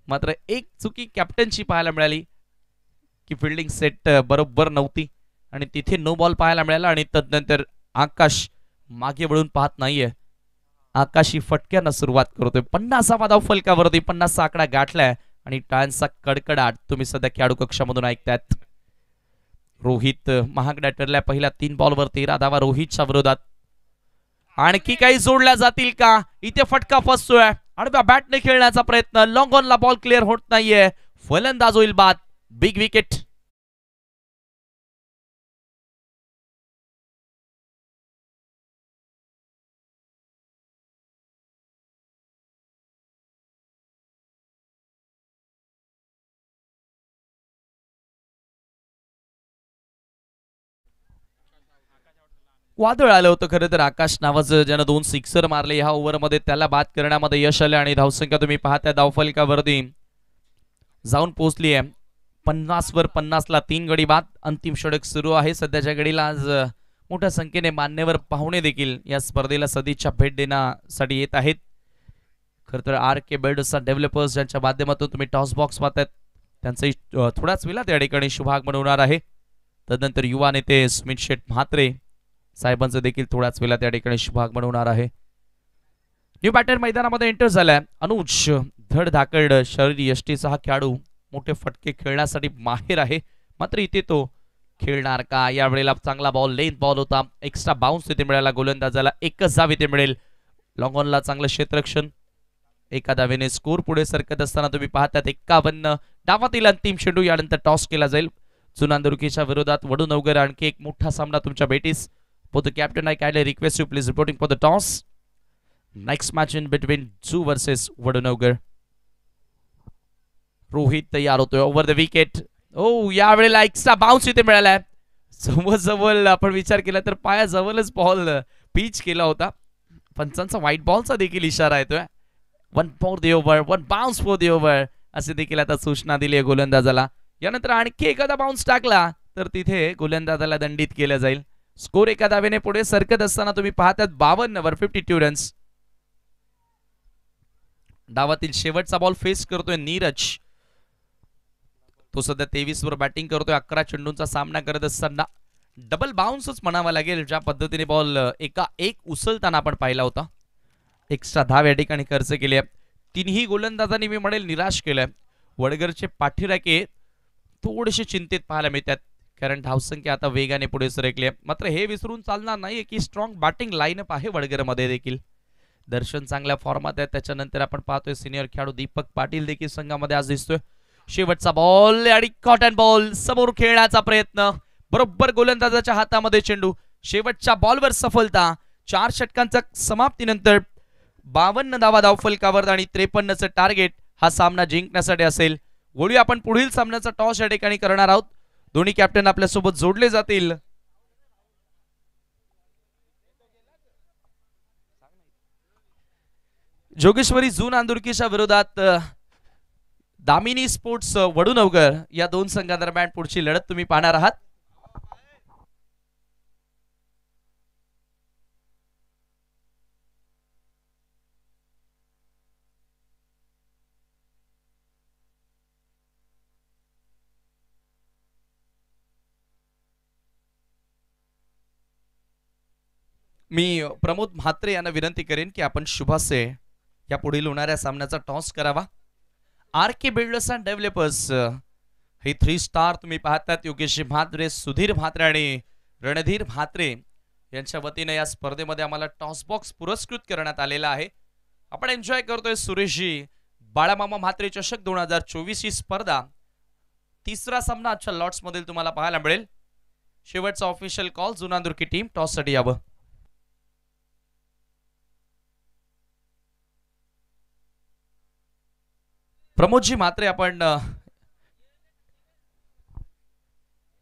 मात्र एक चुकी कॅप्टनची पाहायला मिळाली की फिल्डिंग सेट बरोबर नव्हती आणि तिथे नो बॉल पाहायला मिळाला. आणि तदनंतर आकाश मागे वळून पाहत नाहीये. आकाश ही फटक्यानं सुरुवात करतोय. 50वा धाव फलकावरती 50चा आकडा गाठलाय आणि टाळ्यांचा कडकडाट तुम्ही सध्या खेळाडू कक्षामधून ऐकतायत. रोहित महागडा ठरलाय. पहिल्या 3 बॉलवर 13 धावा रोहितच्या विरोधात. आणखी काही जोडल्या जातील का? इथे फटका फसतोय. आडव्या बॅटने खेळण्याचा प्रयत्न. लॉंग ऑनला बॉल क्लिअर होत नाहीये. फलंदाज होईल बाद. Big wicket. वादळ आलं होतं खरं तर. आकाश नावाचं ज्यानं 2 सिक्सर मारले ह्या ओव्हरमध्ये, त्याला बाद करण्यामध्ये यश आलं आणि धावसंख्या तुम्ही पाहता धावफलकावरती जाऊन पोहोचली आहे 50 वर 50ला 3 गडी बाद. अंतिम षटक सुरू आहे सध्याच्या घडीला. आज मोठ्या संख्येने मान्यवर पाहुणे देखील या स्पर्धेला सदिच्छा भेट देण्यासाठी येत आहेत. खरं तर RK बिल्डर्स डेव्हलपर्स ज्यांच्या माध्यमातून तुम्ही टॉस बॉक्स पाहताय त्यांचंही थोड्याच वेळात या ठिकाणी शुभागमन होणार आहे. तदनंतर युवा नेते स्मित शेठ म्हात्रे साहेबांचं देखील थोड्याच वेळात त्या ठिकाणी शुभागमन होणार आहे. न्यू बॅटर मैदानामध्ये एंटर झालाय अनुज. धडधाकड शरीर यष्टीचा हा खेळाडू मोठे फटके खेळण्यासाठी माहिर आहे. मात्र इथे तो खेळणार का? या वेळेला चांगला बॉल, लेंथ बॉल होता. एक्स्ट्रा बाउन्स तिथे मिळाला गोलंदाजाला. एकच धाव इथे मिळेल. लॉंग ऑनला चांगलं क्षेत्ररक्षण. एका धावेने स्कोर पुढे सरकत असताना तुम्ही पाहतात 51. डावातील अंतिम चेंडू यानंतर टॉस केला जाईल जुनांदुर्कीच्या विरोधात वडूनवगर. आणखी एक मोठा सामना तुमच्या भेटीस. For the captain, I kindly request you please reporting for the toss. Next match in between Zoo versus वडूनवगर. Rohit तयार होतोय ओव्हर द विकेट. ओ यावेळेला एक्स्ट्रा बाउन्स इथे मिळालाय. जवळ आपण विचार केला तर पायाजवळच बॉल पिच केला होता. पंचांचा व्हाईट बॉलचा देखील इशारा येतोय. 1 for the over, 1 bounce for the over असे देखील आता सूचना दिली आहे गोलंदाजाला. यानंतर आणखी एखादा बाउन्स टाकला तर तिथे गोलंदाजाला दंडित केलं जाईल. स्कोर एका धावेने पुढे सरकत असताना तुम्ही पाहतात 52 वर 52 रन्स. डावातील शेवटचा बॉल फेस करतोय नीरज. तो सध्या 23 वर बॅटिंग करतोय. 11 चेंडूंचा सामना करत असताना डबल बाउन्सच म्हणावा लागेल. ज्या पद्धतीने बॉल एक उचलताना आपण पाहिला होता. एक्स्ट्रा धाव या ठिकाणी खर्च केली आहे. तिन्ही गोलंदाजांनी मी म्हणेल निराश केलंय. वडगरचे पाठीराखे थोडेसे चिंतित पाहायला मिळतात कारण धावसंख्या आता वेगाने पुढे सरकली आहे. मात्र हे विसरून चालणार नाहीये की स्ट्रॉंग बॅटिंग लाईनअप आहे वडगरमध्ये देखील. दर्शन चांगल्या फॉर्मात आहे. त्याच्यानंतर आपण पाहतोय सिनियर खेळाडू दीपक पाटील देखील संघामध्ये आज दिसतोय. शेवटचा बॉल आणि कॉटन बॉल समोर खेळण्याचा प्रयत्न. बरोबर गोलंदाजाच्या हातामध्ये चेंडू. शेवटच्या बॉलवर सफलता. 4 षटकांच्या समाप्तीनंतर 52 धावा धावफलकावर आणि 53चं टार्गेट हा सामना जिंकण्यासाठी असेल. वळूया आपण पुढील सामन्याचा टॉस या ठिकाणी करणार आहोत. दोन्ही कॅप्टन आपल्या सोबत जोडले जातील. जोगेश्वरी जून आंदुरकीच्या विरोधात दामिनी स्पोर्ट्स वडूनवगर या दोन संघादरम्यान पुढची लढत तुम्ही पाहणार आहात. मी प्रमोद म्हात्रे यांना विनंती करेन की आपण शुभासे या पुढील होणाऱ्या सामन्याचा टॉस करावा. R K builders and developers हे 3 स्टार तुम्ही पाहतात. योगेश म्हात्रे, सुधीर म्हात्रे आणि रणधीर म्हात्रे यांच्या वतीने या स्पर्धेमध्ये आम्हाला टॉस बॉक्स पुरस्कृत करण्यात आलेला आहे. आपण एन्जॉय करतोय सुरेशजी बाळामामा म्हात्रे चषक 2024 ही स्पर्धा. तिसरा सामना आजच्या लॉट्स मधील तुम्हाला पाहायला मिळेल. शेवटचा ऑफिशियल कॉल जुनांदुर्की टीम टॉस साठी यावं. प्रमोदजी म्हात्रे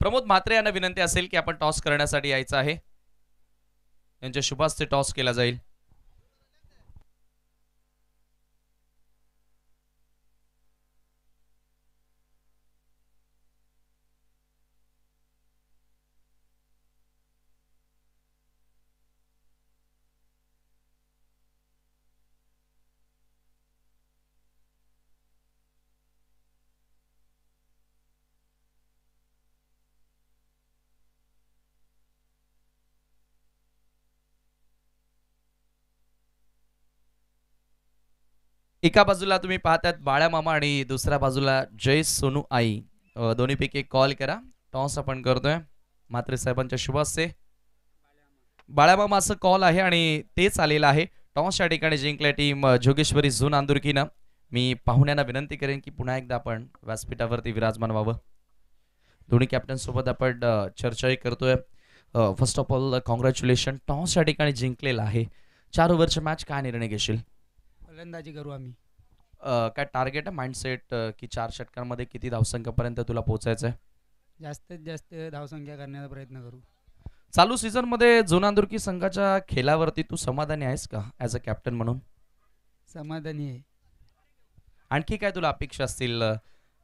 प्रमोद म्हात्रे यांना विनंती असेल की आपण टॉस करण्यासाठी यायचं आहे. यांच्या शुभास्ते टॉस केला जाईल. एका बाजूला तुम्ही पाहतात बाळामामा आणि दुसऱ्या बाजूला जय सोनू आई. दोन्हीपैकी एक कॉल करा. टॉस आपण करतोय. म्हात्रे साहेबांच्या शुभास्ते बाळामामा असं कॉल आहे आणि तेच आलेलं आहे. टॉस या ठिकाणी जिंकल्या टीम जोगेश्वरी झून आंदुरकीनं. मी पाहुण्यांना विनंती करेन की पुन्हा एकदा आपण व्यासपीठावरती विराजमान व्हावं. दोन्ही कॅप्टन सोबत आपण चर्चाही करतोय. First of all congratulation. Toss या ठिकाणी जिंकलेला आहे. 4 ओव्हरच्या मॅच काय निर्णय घेशील? फलंदाजी करू आम्ही. काय टार्गेट आहे माइंडसेट की 4 षटकांमध्ये किती धावसंख्यापर्यंत तुला पोहोचायचं आहे? जास्तीत जास्त धावसंख्या करण्याचा प्रयत्न करू. चालू सीझन मध्ये जुनांदुर्की संघाच्या खेळावरती तू समाधानी आहेस का ॲज अ कॅप्टन म्हणून? समाधानी आहे. आणखी काय तुला अपेक्षा असतील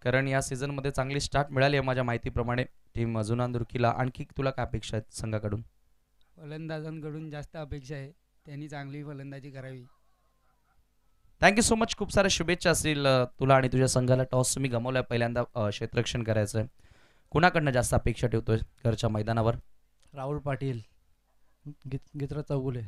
कारण या सीझन मध्ये चांगली स्टार्ट मिळाली आहे माझ्या माहितीप्रमाणे टीम जुनांदुर्कीला. आणखी तुला काय अपेक्षा आहेत संघाकडून? फलंदाजांकडून जास्त अपेक्षा आहे. त्यांनी चांगली फलंदाजी करावी. Thank you so much. खूप साऱ्या शुभेच्छा असतील तुला आणि तुझ्या संघाला. टॉस तुम्ही गमावलाय पहिल्यांदा. क्षेत्ररक्षण करायचं आहे. कुणाकडनं जास्त अपेक्षा ठेवतोय घरच्या मैदानावर? राहुल पाटील, गित्र चौगुले.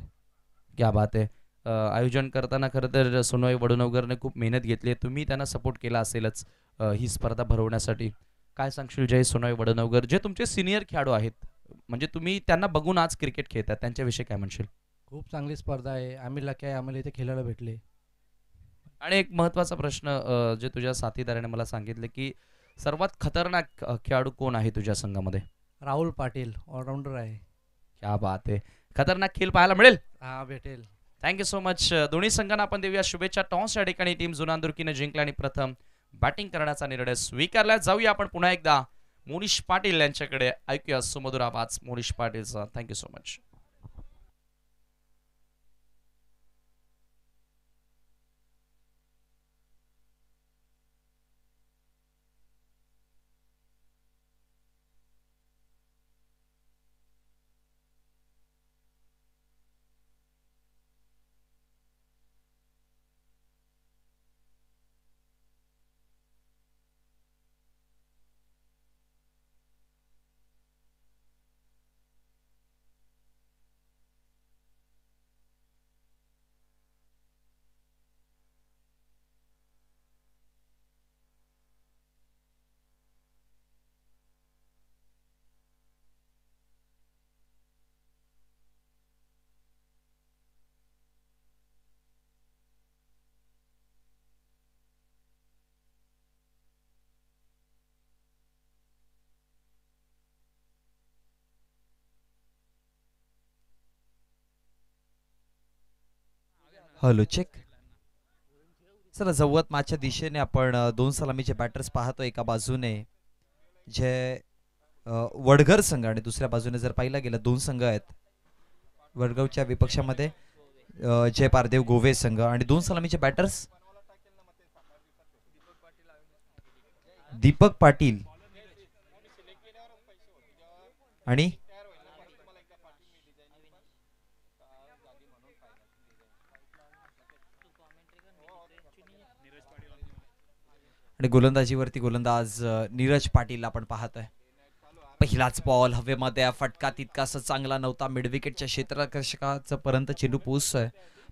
क्या बात आहे. आयोजन करताना खरं तर सोनोई वडूनवगरने खूप मेहनत घेतली आहे. तुम्ही त्यांना सपोर्ट केला असेलच ही स्पर्धा भरवण्यासाठी. काय सांगशील जय सोनोई वडूनवगर जे तुमचे सिनियर खेळाडू आहेत म्हणजे तुम्ही त्यांना बघून आज क्रिकेट खेळतात त्यांच्याविषयी काय म्हणशील? खूप चांगली स्पर्धा आहे. आम्ही लकी आहे आम्हाला इथे खेळायला भेटले. आणि एक महत्त्वाचा प्रश्न जे तुझ्या साथीदाराने मला सांगितले की सर्वात खतरनाक खेळाडू कोण आहे तुझ्या संघामध्ये? राहुल पाटील ऑलराऊंडर आहे. क्या बात आहे. खतरनाक खेळ पाहायला मिळेल. हा भेटेल. Thank you so much. दोन्ही संघांना आपण देऊया शुभेच्छा. टॉस या ठिकाणी टीम जुनांदुर्कीने जिंकला आणि प्रथम बॅटिंग करण्याचा निर्णय स्वीकारला. जाऊया आपण पुन्हा एकदा मोनिश पाटील यांच्याकडे. ऐकूया सुमधुर आवाज मोनिश पाटीलचा. Thank you so much. Hello check. चला जवळ माझ्या दिशेने आपण दोन सलामीचे बॅटर्स पाहतो. एका बाजूने जे वडघर संघ आणि दुसऱ्या बाजूने जर पाहिला गेलं दोन संघ आहेत. वडगावच्या विपक्षामध्ये जय पारदेव गोवे संघ आणि दोन सलामीचे बॅटर्स दीपक पाटील आणि गोलंदाजीवरती गोलंदाज नीरज पाटील आपण पाहतोय. पहिलाच बॉल हवेमध्ये. फटका तितकासा चांगला नव्हता. मिड विकेटच्या क्षेत्ररक्षकाचा पर्यंत चेंडू पोहोचतोय.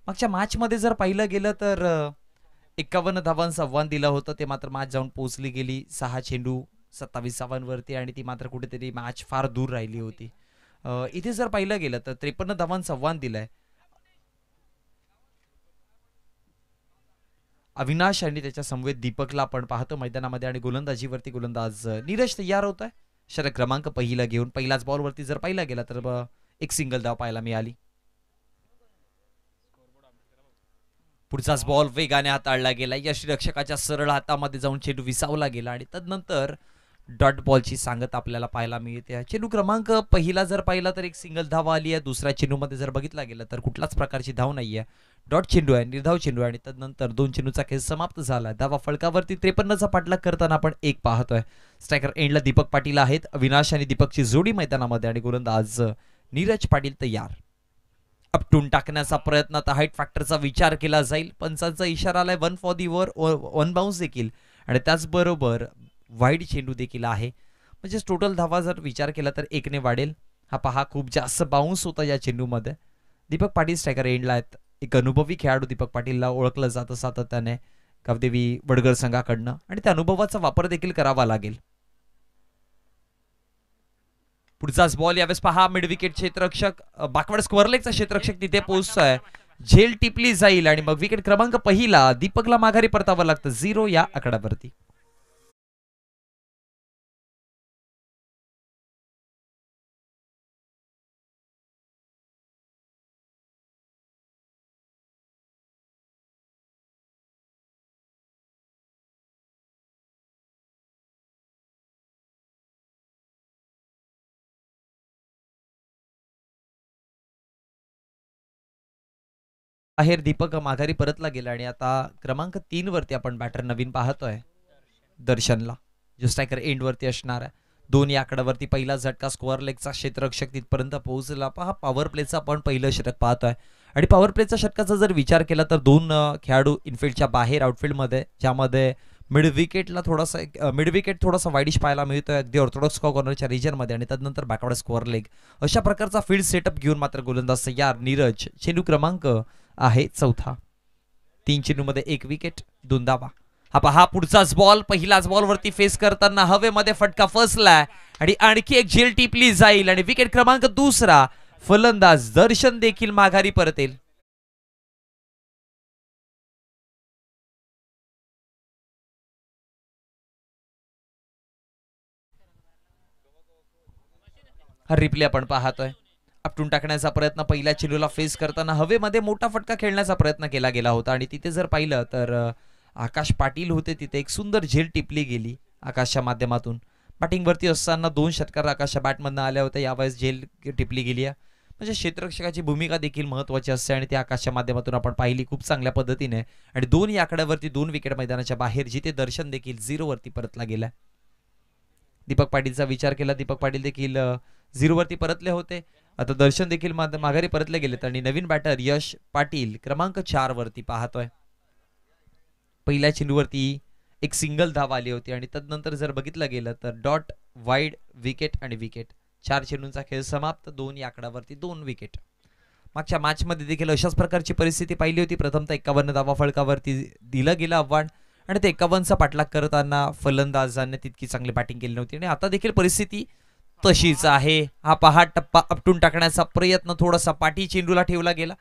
मागच्या मॅच मध्ये जर पाहिलं गेलं तर 51 धावांचं आव्हान दिलं होतं. ते मात्र मॅच जाऊन पोहोचली गेली 6 चेंडू 27 धावांवरती आणि ती मात्र कुठेतरी मॅच फार दूर राहिली होती. इथे जर पाहिलं गेलं तर 53 धावांचं आव्हान दिलंय. अविनाश आणि त्याच्या समवेत दीपकला आपण पाहतो मैदानामध्ये आणि गोलंदाजीवरती गोलंदाज नीरज तयार होत आहे. षटक क्रमांक पहिला घेऊन. पहिल्याच बॉलवरती जर पाहिला गेला तर एक सिंगल धाव पाहायला मिळाली. पुढचाच बॉल वेगाने हाताळला गेला. यष्टिरक्षकाच्या सरळ हातामध्ये जाऊन चेंडू विसावला गेला आणि तदनंतर डॉट बॉलची सांगत आपल्याला पाहायला मिळते. चेंडू क्रमांक पहिला जर पाहिला तर एक सिंगल धाव आली आहे. दुसऱ्या चेंडूमध्ये जर बघितला गेला तर कुठलाच प्रकारची धाव नाहीये. डॉट चेंडू आहे, निर्धाव चेंडू आहे आणि तदनंतर दोन चेंडूचा खेळ समाप्त झाला. धावा फळकावरती 53चा पाठलाग करताना आपण एक पाहतोय. स्ट्रायकर एंडला दीपक पाटील आहेत. अविनाश आणि दीपकची जोडी मैदानामध्ये आणि गोलंदाज नीरज पाटील तयार. अपटून टाकण्याचा प्रयत्न. तर हाईट फॅक्टरचा विचार केला जाईल. पंचांचा इशारा आलाय 1 फॉर दी ओव्हर, 1 बाउन्स देखील आणि त्याचबरोबर वाईड चेंडू देखील आहे. म्हणजे टोटल धावा जर विचार केला तर 1ने वाढेल. हा पहा खूप जास्त बाउन्स होता या चेंडूमध्ये. दीपक पाटील स्ट्रायकर एंडला आहेत. एक अनुभवी खेळाडू दीपक पाटीलला ओळखलं जातं सातत्याने गावदेवी वडगर संघाकडनं आणि त्या अनुभवाचा वापर देखील करावा लागेल. पुढचाच बॉल यावेळेस पहा. मिड विकेट क्षेत्ररक्षक बॅकवर्ड स्क्वेअरलेगचा क्षेत्ररक्षक तिथे पोहोचतोय. झेल टिपली जाईल आणि मग विकेट क्रमांक पहिला दीपकला माघारी परतावं लागतं 0 या आकड्यावरती. बाहेर दीपक माघारी परतला गेला आणि आता क्रमांक 3 वरती आपण बॅटर नवीन पाहतोय दर्शनला, जो स्ट्रायकर एंड वरती असणार आहे. 2 या आकड्यावरती पहिला झटका. स्क्वेअर लेगचा क्षेत्ररक्षक तिथपर्यंत पोहोचला. पहा पॉवर प्लेचा आपण पहिलं षटक पाहतोय आणि पॉवर प्लेचा षटकाचा जर विचार केला तर 2 खेळाडू इनफिल्डच्या बाहेर आउटफील्डमध्ये, ज्यामध्ये मिड विकेट थोडासा वाईडिश पाहायला मिळतोय अगदी ऑर्थोडॉक्स कॉर्नरच्या रिजनमध्ये आणि त्यानंतर बॅकवर्ड स्क्वेअर लेग. अशा प्रकारचा फील्ड सेटअप घेऊन मात्र गोलंदाज तयार नीरज. चेंडू क्रमांक आहे 4. 3 चेंडूमध्ये 1 विकेट 2 धावा. हा पहा पुढचाच बॉल. पहिलाच बॉलवरती फेस करताना हवेमध्ये फटका फसलाय आणि आणखी एक झेल टिपली जाईल आणि विकेट क्रमांक 2. फलंदाज दर्शन देखील माघारी परतेल. हा रिप्ले आपण पाहतोय. आपटून टाकण्याचा प्रयत्न पहिल्या चेंडूला फेस करताना हवेमध्ये मोठा फटका खेळण्याचा प्रयत्न केला गेला होता आणि तिथे जर पाहिलं तर आकाश पाटील होते, तिथे एक सुंदर झेल टिपली गेली आकाशच्या माध्यमातून. बॅटिंगवरती असताना 2 षटकार आकाशच्या बॅटमधनं आल्या होत्या, यावेळेस झेल टिपली गेली आहे. म्हणजे क्षेत्ररक्षकाची भूमिका देखील महत्त्वाची असते आणि ती आकाशच्या माध्यमातून आपण पाहिली खूप चांगल्या पद्धतीने. आणि 2 या आकड्यावरती 2 विकेट मैदानाच्या बाहेर, जिथे दर्शन देखील 0 वरती परतला गेलाय. दीपक पाटीलचा विचार केला, दीपक पाटील देखील 0 वरती परतले होते. आता दर्शन देखील माघारी परतले गेलेत आणि नवीन बॅटर यश पाटील क्रमांक 4 वरती पाहतोय. पहिल्या चेंडूवरती एक सिंगल धाव आली होती आणि तदनंतर जर बघितलं गेलं तर डॉट, वाईड, विकेट आणि विकेट, 4 चेंडूंचा खेळ समाप्त. 2 या आकड्यावरती 2 विकेट. मागच्या मॅचमध्ये देखील अशाच प्रकारची परिस्थिती पाहिली होती. प्रथमतः 51 धावा फलकावरती दिलं गेलं आव्हान आणि ते 51चा पाठलाग करताना फलंदाजांनी तितकी चांगली बॅटिंग केली नव्हती आणि आता देखील परिस्थिती तशीच आहे. हा पहा टप्पा आपटून टाकण्याचा प्रयत्न थोडासा पाठी चेंडूला ठेवला गेला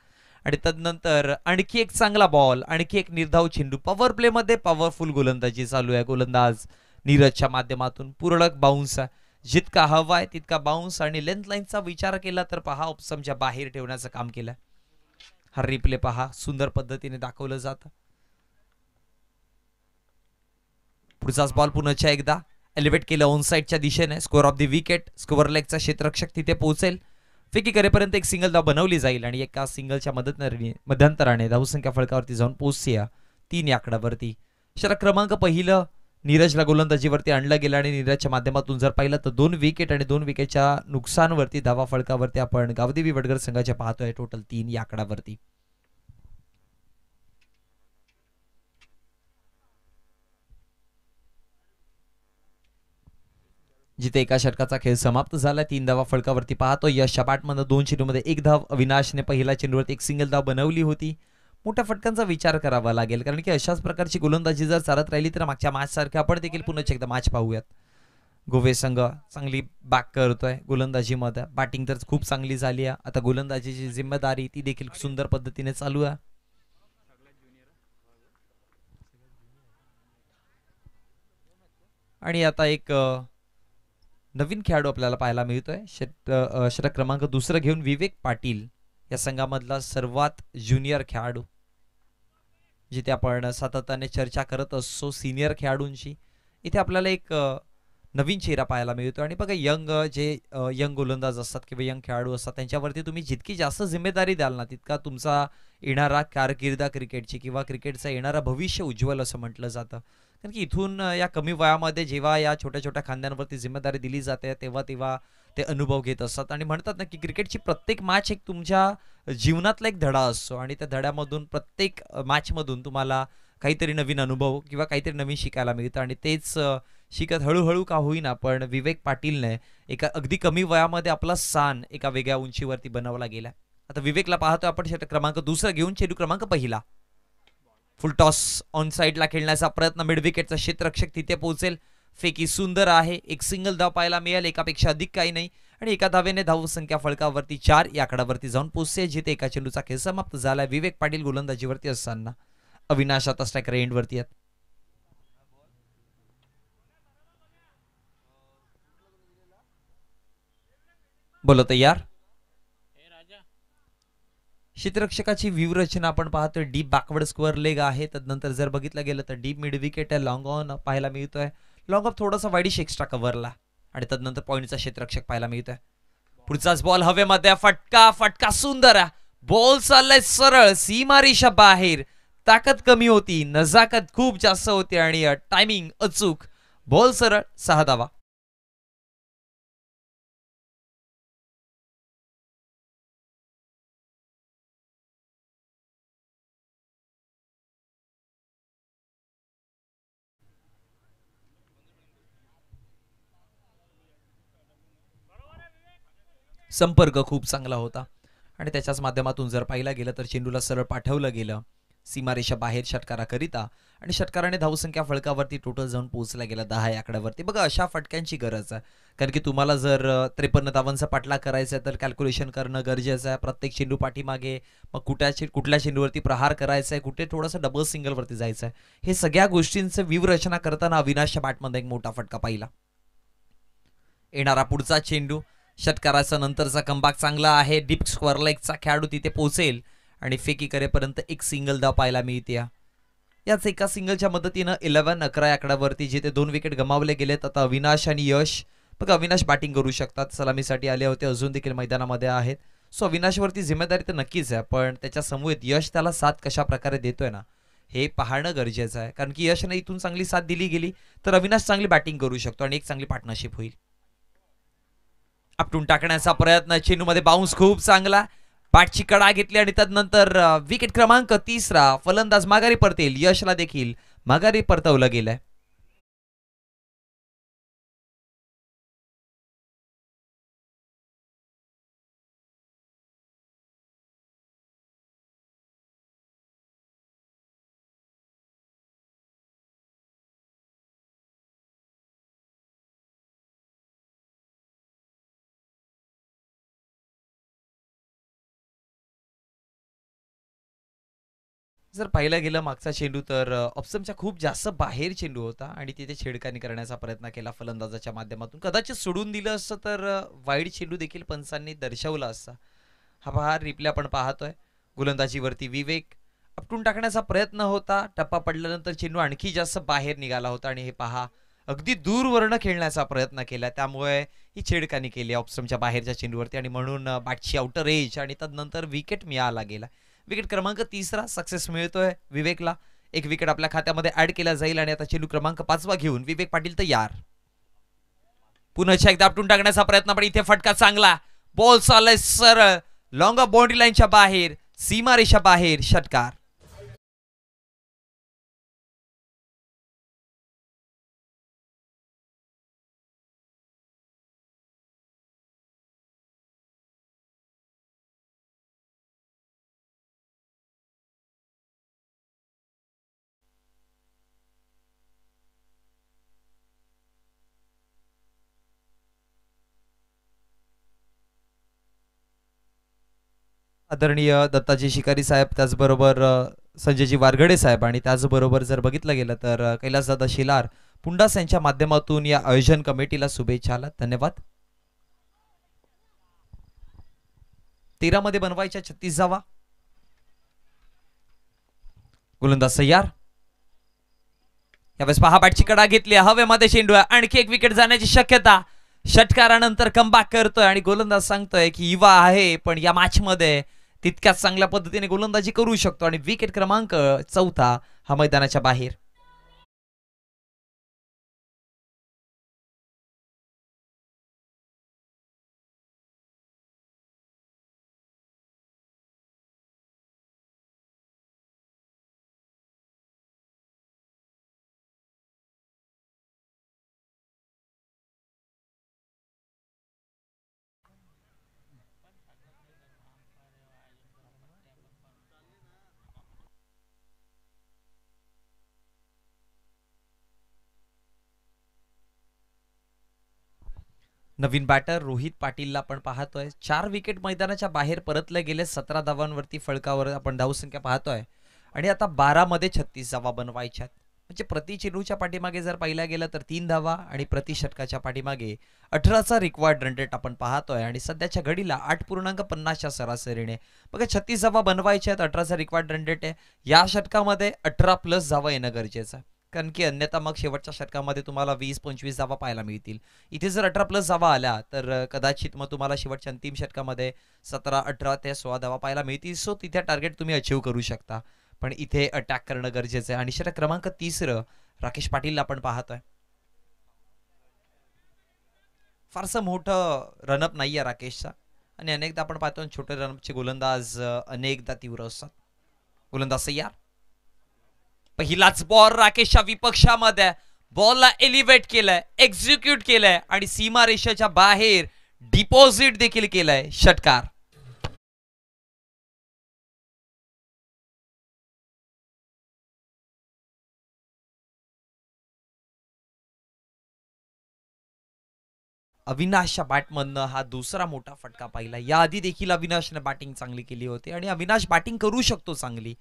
आणि तदनंतर आणखी एक चांगला बॉल, आणखी एक निर्धाव चेंडू. पॉवर प्ले मध्ये पॉवरफुल गोलंदाजी चालू आहे. गोलंदाज नीरजच्या माध्यमातून पूर्ण बाउन्स, जितका हवाय तितका बाउन्स आणि लेंथ लाईनचा विचार केला तर पहा ऑप्शनच्या बाहेर ठेवण्याचं काम केलं. हा रिप्ले पहा, सुंदर पद्धतीने दाखवलं जातं. पुढचाच बॉल पुन्हा एकदा एलिव्हेट केलं ऑन साइडच्या दिशेने. Square of the wicket, square लेगचा क्षेत्ररक्षक तिथे पोहोचेल. फेकी करेपर्यंत एक सिंगल धाव बनवली जाईल आणि एका सिंगलच्या मध्यंतराने धावसंख्या फलकावरती जाऊन पोहोचूया 3 या आकड्यावरती. षटक क्रमांक पहिलं नीरजला गोलंदाजीवरती आणलं गेलं आणि नीरजच्या माध्यमातून जर पाहिलं तर 2 विकेट आणि 2 विकेटच्या नुकसानवरती धावा फलकावरती आपण गावदेवी वडगर संघाच्या पाहतोय टोटल 3 या आकड्यावरती. जिथे एका षटकाचा खेळ समाप्त झाला. 3 धावा फलकावरती पाहतो. यशच्या बॅटमधनं 2 चेंडूमध्ये 1 धाव. अविनाशने पहिल्या चेंडूवरती एक सिंगल धाव बनवली होती. मोठ्या फटकांचा विचार करावा लागेल कारण की अशाच प्रकारची गोलंदाजी जर चालत राहिली तर मागच्या मॅच सारखं आपण देखील पुन्हा एकदा मॅच पाहूयात. गोवे संघ चांगली बॅक करतोय गोलंदाजीमध्ये. बॅटिंग तर खूप चांगली झाली आहे. आता गोलंदाजीची जिम्मेदारी ती देखील सुंदर पद्धतीने चालू आहे. आणि आता एक नवीन खेळाडू आपल्याला पाहायला मिळतोय. षटक क्रमांक 2 घेऊन विवेक पाटील या संघामधला सर्वात ज्युनियर खेळाडू, जिथे आपण सातत्याने चर्चा करत असतो सिनियर खेळाडूंची. इथे आपल्याला एक नवीन चेहरा पाहायला मिळतो आणि बघा यंग गोलंदाज असतात किंवा यंग खेळाडू असतात त्यांच्यावरती तुम्ही जितकी जास्त जिम्मेदारी द्याल ना तितका तुमचा येणारा कारकिर्द क्रिकेटची किंवा क्रिकेटचा येणारा भविष्य उज्ज्वल असं म्हटलं जातं. कारण की इथून या कमी वयामध्ये जेव्हा या छोट्या छोट्या खांद्यांवरती जिम्मेदारी दिली जाते तेव्हा ते अनुभव घेत असतात आणि म्हणतात ना की क्रिकेटची प्रत्येक मॅच एक तुमच्या जीवनातला एक धडा असतो आणि त्या धड्यामधून प्रत्येक मॅचमधून तुम्हाला काहीतरी नवीन अनुभव किंवा काहीतरी नवीन शिकायला मिळतं आणि तेच शिकत हळूहळू का होईना पण विवेक पाटीलने एका अगदी कमी वयामध्ये आपला स्थान एका वेगळ्या उंचीवरती बनवला गेला. आता विवेकला पाहतो आपण षटक क्रमांक 2 घेऊन चेंडू क्रमांक पहिला. फुल टॉस ऑन साइडला खेळण्याचा प्रयत्न. मिड विकेटचा क्षेत्ररक्षक तिथे पोहोचेल. फेकी सुंदर आहे. एक सिंगल धाव पाहायला मिळेल, एकापेक्षा अधिक काही नाही आणि एका धावेने धावसंख्या फलकावरती 4 या आकड्यावरती जाऊन पोहोचते. जिथे एका चेंडूचा खेळ समाप्त झाला. विवेक पाटील गोलंदाजीवरती असताना अविनाश आता स्ट्रायकर एंडवरती आहेत. बोलो तयार. क्षेत्ररक्षकाची व्यूहरचना आपण पाहतोय. डीप बॅकवर्ड स्क्वेअर लेग आहे. तदनंतर जर बघितलं गेलं तर डीप मिड विकेट आहे. लॉंग ऑन पाहायला मिळतोय. लॉंग ऑफ थोडासा वाईडिश एक्स्ट्रा कव्हरला आणि तदनंतर पॉईंटचा क्षेत्ररक्षक पाहायला मिळतोय. पुढचाच बॉल हवेमध्ये. फटका सुंदर आहे. बॉल चाललाय सरळ सीमारेषा बाहेर. ताकद कमी होती, नजाकत खूप जास्त होती आणि टायमिंग अचूक. बॉल सरळ 6 धावा. संपर्क खूप चांगला होता आणि त्याच्याच माध्यमातून जर पाहिला गेलं तर चेंडूला सरळ पाठवलं गेलं सीमारेषा बाहेर षटकाराकरिता आणि षटकाराने धावसंख्या फलकावरती टोटल जाऊन पोहोचला गेला 10 या आकड्यावरती. बघा अशा फटक्यांची गरज आहे कारण की तुम्हाला जर 53 धावांचा पाठलाग करायचा आहे तर कॅल्क्युलेशन करणं गरजेचं आहे. प्रत्येक चेंडू पाठीमागे मग कुठल्या चेंडूवरती प्रहार करायचा आहे, कुठे थोडंसं डबल सिंगलवरती जायचं आहे, हे सगळ्या गोष्टींचं व्यूहरचना करताना अविनाशच्या बॅटमध्ये एक मोठा फटका पाहिला. येणारा पुढचा चेंडू षटकाराचा नंतरचा कमबॅक चांगला आहे. डीप स्क्वेअर लेगचा खेळाडू तिथे पोहोचेल आणि फेकी करेपर्यंत एक सिंगल धाव पाहायला मिळते. याच एका सिंगलच्या मदतीनं 11-11 आकड्यावरती जिथे 2 विकेट गमावले गेलेत. आता अविनाश आणि यश, बघा अविनाश बॅटिंग करू शकतात, सलामीसाठी आले होते, अजून देखील मैदानामध्ये आहेत. सो अविनाशवरती जिम्मेदारी तर नक्कीच आहे, पण त्याच्या समवेत यश त्याला साथ कशा प्रकारे देतोय ना हे पाहणं गरजेचं आहे. कारण की यशने इथून चांगली साथ दिली गेली तर अविनाश चांगली बॅटिंग करू शकतो आणि एक चांगली पार्टनरशिप होईल. आपटून टाकण्याचा प्रयत्न, चेंडूमध्ये बाउन्स खूप चांगला, बॅटची कडा घेतली आणि त्यानंतर विकेट क्रमांक 3 फलंदाज माघारी परतेल. यशला देखील माघारी परतवलं गेलंय. जर पाहिलं गेलं मागचा चेंडू तर ऑप्शनच्या खूप जास्त बाहेर चेंडू होता आणि तिथे छेडखानी करण्याचा प्रयत्न केला फलंदाजाच्या माध्यमातून. कदाचित सोडून दिलं असतं तर वाईड चेंडू देखील पंचांनी दर्शवला असता. हा पहा रिप्ले आपण पाहतोय. गोलंदाजीवरती विवेक, आपटून टाकण्याचा प्रयत्न होता, टप्पा पडल्यानंतर चेंडू आणखी जास्त बाहेर निघाला होता आणि हे पहा अगदी दूरवरनं खेळण्याचा प्रयत्न केला, त्यामुळे ही छेडखानी केली ऑप्शनच्या बाहेरच्या चेंडूवरती आणि म्हणून बॅटची आउटर एज आणि त्यानंतर विकेट मिळाला गेला. विकेट क्रमांक 3 सक्सेस मिळतोय विवेकला. एक विकेट आपल्या खात्यामध्ये ऍड केला जाईल आणि आता चेंडू क्रमांक 5 घेऊन विवेक पाटील तयार. पुन्हा एकदा आपटून टाकण्याचा प्रयत्न, पण इथे फटका चांगला, बॉल चाललाय सरळ लॉंग बाउंड्री लाईनच्या बाहेर, सीमारेषा बाहेर, षटकार. आदरणीय दत्ताजी शिकारी साहेब, त्याचबरोबर संजयजी वारगडे साहेब आणि त्याचबरोबर जर बघितलं गेलं तर कैलासदादा शिलार पुंडास यांच्या माध्यमातून या आयोजन कमिटीला शुभेच्छा. धन्यवाद. 13 मध्ये बनवायच्या 36 धावा. गोलंदाज तयार. यावेळेस पहा बॅटची कडा घेतली, हवेमध्ये चेंडू आहे, आणखी एक विकेट जाण्याची शक्यता. षटकारानंतर कमबॅक करतोय आणि गोलंदाज सांगतोय की युवा आहे पण या मॅच मध्ये तितक्याच चांगल्या पद्धतीने गोलंदाजी करू शकतो आणि विकेट क्रमांक 4 हा मैदानाच्या बाहेर. नवीन बॅटर रोहित पाटीलला आपण पाहतोय. 4 विकेट मैदानाच्या बाहेर परतले गेले. 17 धावांवरती फळकावर आपण धावसंख्या पाहतोय आणि आता 12 मध्ये 36 धावा बनवायच्यात. म्हणजे प्रति चेंडूच्या पाठीमागे जर पाहिला गेलं तर 3 धावा आणि प्रति षटकाच्या पाठीमागे 18चा रिक्वायर्ड रन रेट आपण पाहतोय आणि सध्याच्या घडीला 8.50च्या सरासरीने बघा 36 धावा बनवायच्या आहेत. 18चा रिक्वायर्ड रन रेट आहे. या षटकामध्ये 18+ धावा येणं गरजेचं आहे, कारण की अन्यथा मग शेवटच्या षटकामध्ये तुम्हाला 20-25 धावा पाहायला मिळतील. इथे जर 18+ धावा आल्या तर कदाचित मग तुम्हाला शेवटच्या अंतिम षटकामध्ये 17, 18 ते 16 धावा पाहायला मिळतील. सो तिथे टार्गेट तुम्ही अचीव करू शकता, पण इथे अटॅक करणं गरजेचं आहे. आणि षटक क्रमांक 30 राकेश पाटीलला आपण पाहतोय. फारसं मोठं रनअप नाहीये राकेशचा आणि अनेकदा आपण पाहतो छोटे रनअपचे गोलंदाज अनेकदा तीव्र असतात. गोलंदाज तयार. पहिलाच बॉल राकेशच्या विपक्षामध्ये, बॉलला एलिव्हेट केलंय, एक्झिक्यूट केलंय आणि सीमारेषेच्या बाहेर डिपॉझिट देखील केलंय. षटकार. अविनाशच्या बॅटमधनं हा दुसरा मोठा फटका पाहिला. याआधी देखील अविनाशने बॅटिंग चांगली केली होती आणि अविनाश बॅटिंग करू शकतो चांगली,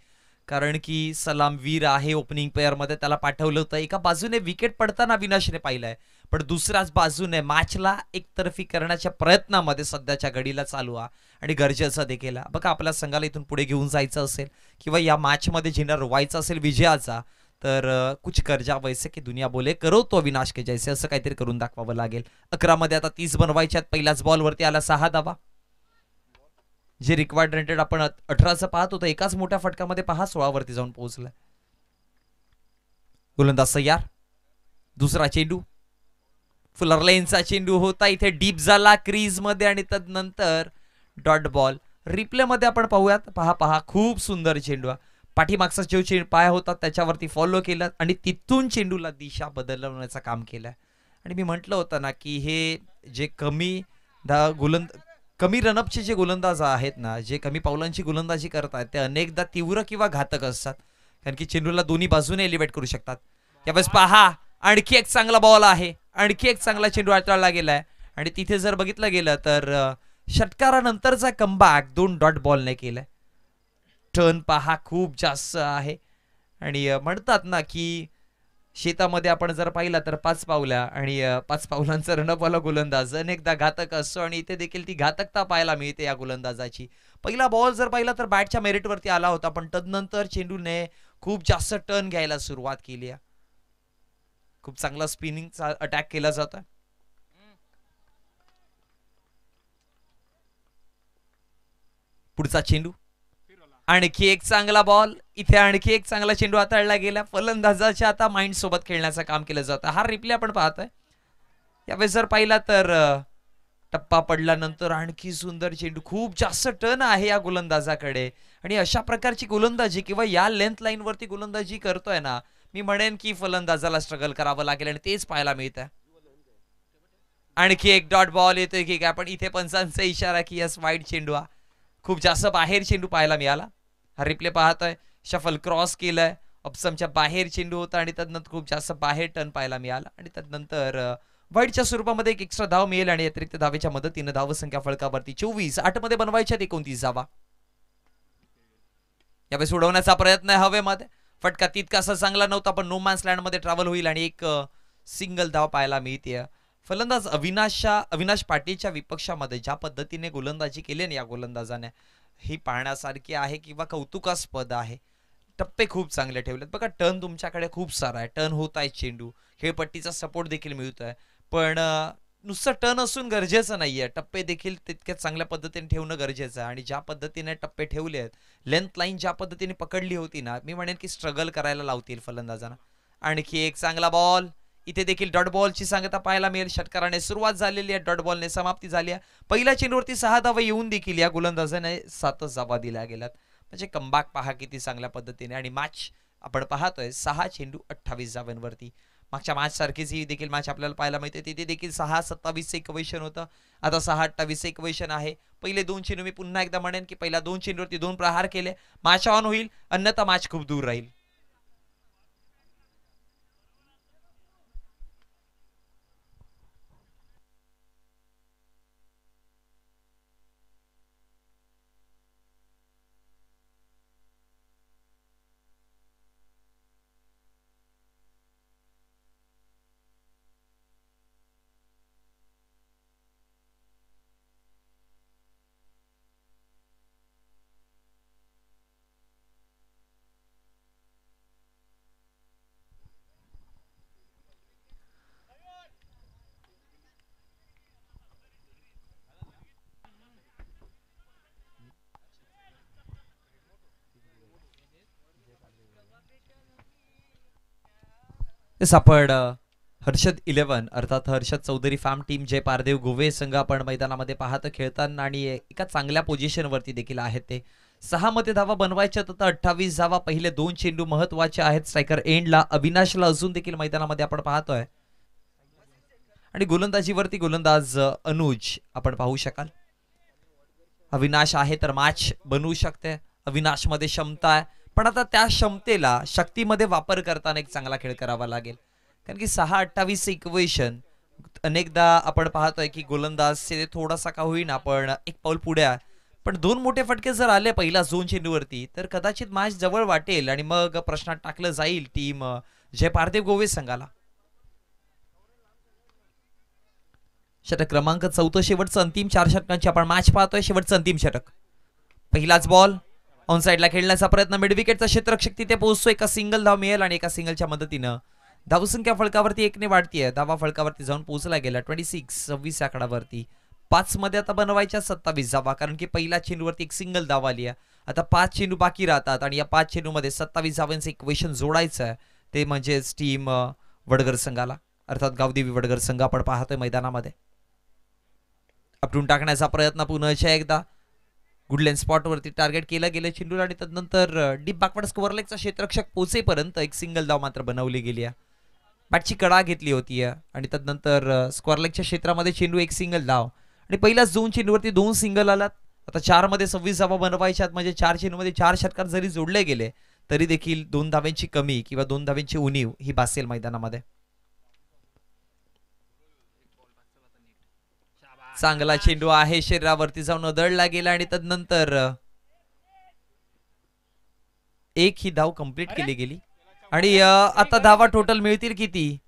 कारण की सलामवीर आहे ओपनिंग पेअरमध्ये, त्याला पाठवलं होतं. एका बाजूने विकेट पडताना अविनाशने पाहिलंय, पण दुसऱ्याच बाजूने मॅचला एकतर्फी करण्याच्या प्रयत्नामध्ये सध्याच्या घडीला चालू आहे आणि गरजेचं देखील आहे. बघा, आपल्या संघाला इथून पुढे घेऊन जायचं असेल किंवा या मॅचमध्ये जिंकणार व्हायचं असेल विजयाचा, तर कुछ कर जा वैसे की दुनिया बोले, करो तो अविनाश के जैसे, असं काहीतरी करून दाखवावं लागेल. 11 मध्ये आता 30 बनवायच्यात. पहिल्याच बॉलवरती आला 6 धावा. जे रिक्वायर्ड रेटेड आपण 18चं पाहत होतो, एकाच मोठ्या फटकामध्ये पहा 16 वरती जाऊन पोहोचलाय. गोलंदाज तयार. दुसरा चेंडू, फुलर लेनचा चेंडू होता, इथे डीप झाला क्रीज मध्ये आणि तदनंतर डॉट बॉल. रिप्ले मध्ये आपण पाहूयात. पहा खूप सुंदर चेंडू. पाठीमागचा जो पाय होता त्याच्यावरती फॉलो केला आणि तिथून चेंडूला दिशा बदलवण्याचं काम केलंय. आणि मी म्हटलं होतं ना की हे जे कमी रनअपचे जे गोलंदाज आहेत ना, जे कमी पावलांची गोलंदाजी करतात, ते अनेकदा तीव्र किंवा घातक असतात, कारण की चेंडूला दोन्ही बाजूने एलिव्हेट करू शकतात. त्यावेळेस पहा, आणखी एक चांगला बॉल आहे, आणखी एक चांगला चेंडू हाताळला गेलाय आणि तिथे जर बघितलं गेलं तर षटकारानंतरचा कमबॅक 2 डॉट बॉलने केलाय. टर्न पहा खूप जास्त आहे आणि म्हणतात ना की शेतामध्ये आपण जर पाहिला तर 5 पावल्या आणि 5 पावलांचा रनअपवाला गोलंदाज अनेकदा घातक असतो आणि इथे देखील ती घातकता पाहायला मिळते या गोलंदाजाची. पहिला बॉल जर पाहिला तर बॅटच्या मेरिटवरती आला होता, पण तदनंतर चेंडूने खूप जास्त टर्न घ्यायला सुरुवात केली आहे. खूप चांगला स्पिनिंगचा अटॅक केला जातोय. पुढचा चेंडू, आणखी एक चांगला बॉल, इथे आणखी एक चांगला चेंडू हाताळला गेला. फलंदाजाच्या आता माइंड सोबत खेळण्याचं काम केलं जातं. हा रिप्ले आपण पाहतोय. यावेळेस जर पाहिला तर टप्पा पडल्यानंतर आणखी सुंदर चेंडू. खूप जास्त टर्न आहे या गोलंदाजाकडे आणि अशा प्रकारची गोलंदाजी किंवा या लेंथ लाईन वरती गोलंदाजी करतोय ना, मी म्हणेन की फलंदाजाला स्ट्रगल करावं लागेल आणि तेच पाहायला मिळतंय. आणखी एक डॉट बॉल येतोय की काय, पण इथे पंचांचा इशारा की यस वाईड चेंडू. खूप जास्त बाहेर चेंडू पाहायला मिळाला. हा रिप्ले पाहतोय. शफल क्रॉस केलंय, ऑप्समच्या बाहेर चेंडू होता आणि तदनंतर खूप जास्त बाहेर टर्न पाहायला मिळाला आणि तदनंतर वाईडच्या स्वरूपामध्ये एक एक्स्ट्रा धाव मिळेल आणि अतिरिक्त धावेच्या मदतीने धावसंख्या फळकावरती 24. 8 मध्ये बनवायच्यात 29 धावा. यावेळेस उडवण्याचा प्रयत्न आहे हवेमध्ये. फटका तितकासा चांगला नव्हता, पण नो मॅन्स लँड मध्ये ट्रॅव्हल होईल आणि एक सिंगल धाव पाहायला मिळते. फलंदाज अविनाश पाटीलच्या विपक्षामध्ये ज्या पद्धतीने गोलंदाजी केली ना या गोलंदाजाने, ही पाहण्यासारखी आहे किंवा कौतुकास्पद आहे. टप्पे खूप चांगले ठेवलेत. बघा, टर्न तुमच्याकडे खूप सारा आहे, टर्न होत आहे, चेंडू खेळपट्टीचा सपोर्ट देखील मिळतोय, पण नुसतं टर्न असून गरजेचं नाहीये, टप्पे देखील तितक्याच चांगल्या पद्धतीने ठेवणं गरजेचं आहे. आणि ज्या पद्धतीने टप्पे ठेवले आहेत, लेंथ लाईन ज्या पद्धतीने पकडली होती ना, मी म्हणेन की स्ट्रगल करायला लावतील फलंदाजांना. आणखी एक चांगला बॉल, इथे देखील डॉट बॉलची सांगता पाहायला मिळेल. षटकाराने सुरुवात झालेली आहे, डॉट बॉलने समाप्ती झाली आहे. पहिल्या चेंडूवरती 6 धावा येऊन देखील या गोलंदाजाने 7 धावा दिल्या गेल्यात. म्हणजे कमबॅक पहा किती चांगल्या पद्धतीने. आणि मॅच आपण पाहतोय 6 चेंडू 28 धावांवरती. मागच्या मॅच सारखीच ही देखील मॅच आपल्याला पाहायला मिळते. तिथे देखील 6-27 इक्वेशन होतं, आता 6-28 इक्वेशन आहे. पहिले 2 चेंडू मी पुन्हा एकदा म्हणेन की पहिल्या 2 चेंडूवरती 2 प्रहार केले, मॅच ऑन होईल, अन्यथा मॅच खूप दूर राहील. आपण हर्षद 11 अर्थात हर्षद चौधरी फॅम टीम जय पारदेव गोवे संघ आपण मैदानामध्ये पाहत खेळताना आणि एका चांगल्या पोझिशन वरती देखील आहेत. ते 6 मध्ये धावा बनवायच्या, आता 28 धावा. पहिले 2 चेंडू महत्वाचे आहेत. स्ट्रायकर एंडला अविनाशला अजून देखील मैदानामध्ये आपण पाहतोय आणि गोलंदाजीवरती गोलंदाज अनुज आपण पाहू शकाल. अविनाश आहे तर मॅच बनवू शकते. अविनाश मध्ये क्षमता आहे, पण आता त्या क्षमतेला शक्तीमध्ये वापर करताना एक चांगला खेळ करावा लागेल, कारण की 6-28 इक्वेशन अनेकदा आपण पाहतोय की गोलंदाज थोडासा का होईना पण एक पाऊल पुढे आहे, पण 2 मोठे फटके जर आले पहिला झोन चेंडूवरती तर कदाचित मॅच जवळ वाटेल आणि मग प्रश्नात टाकलं जाईल टीम जय पारदेव गोवे संघाला. षटक क्रमांक 14 शेवटचं अंतिम 4 षटकांची आपण मॅच पाहतोय. शेवटचं अंतिम षटक. पहिलाच बॉल ऑन साइडला खेळण्याचा प्रयत्न, मिड विकेटचा क्षेत्ररक्षक तिथे पोहोचतो. एका सिंगल धाव मिळेल आणि एका सिंगलच्या मदतीनं धावसंख्या फळकावरती 1 ने वाढतीये. धावा फळकावरती जाऊन पोहोचला गेला 26 आकडावरती. 5 मध्ये आता बनवायच्या 27 धावा, कारण की पहिल्या चेंडूवरती एक सिंगल धाव आली आहे. आता 5 चेंडू बाकी राहतात आणि या 5 चेंडूमध्ये 27 धावांचं इक्वेशन जोडायचं आहे. ते म्हणजेच टीम वडगर संघाला, अर्थात गावदेवी वडगर संघ आपण पाहतोय मैदानामध्ये. आपटून टाकण्याचा प्रयत्न पुन्हा एकदा गुडलँड स्पॉट वरती टार्गेट केलं गेलं चेंडूला आणि त्यानंतर डीप बॅकवर्ड स्कोअर लेगचा क्षेत्ररक्षक पोहोचेपर्यंत एक सिंगल धाव मात्र बनवली गेली आहे. बॅटची कडा घेतली होती आणि त्यानंतर स्क्वेअर लेगच्या क्षेत्रामध्ये चेंडू एक सिंगल धाव आणि पहिल्याच 2 चेंडूवरती 2 सिंगल आलात. आता 4 मध्ये 26 धावा बनवायच्यात, म्हणजे 4 चेंडूमध्ये 4 षटकार जरी जोडले गेले तरी देखील 2 धाव्यांची कमी किंवा 2 धाव्यांची उणीव ही भासेल मैदानामध्ये. चांगला चेंडू आहे, शरीरावरती जाऊन उधळला गेला आणि त्यानंतर एक ही धाव कंप्लीट केली गेली आणि आता धावा टोटल मिळतील किती?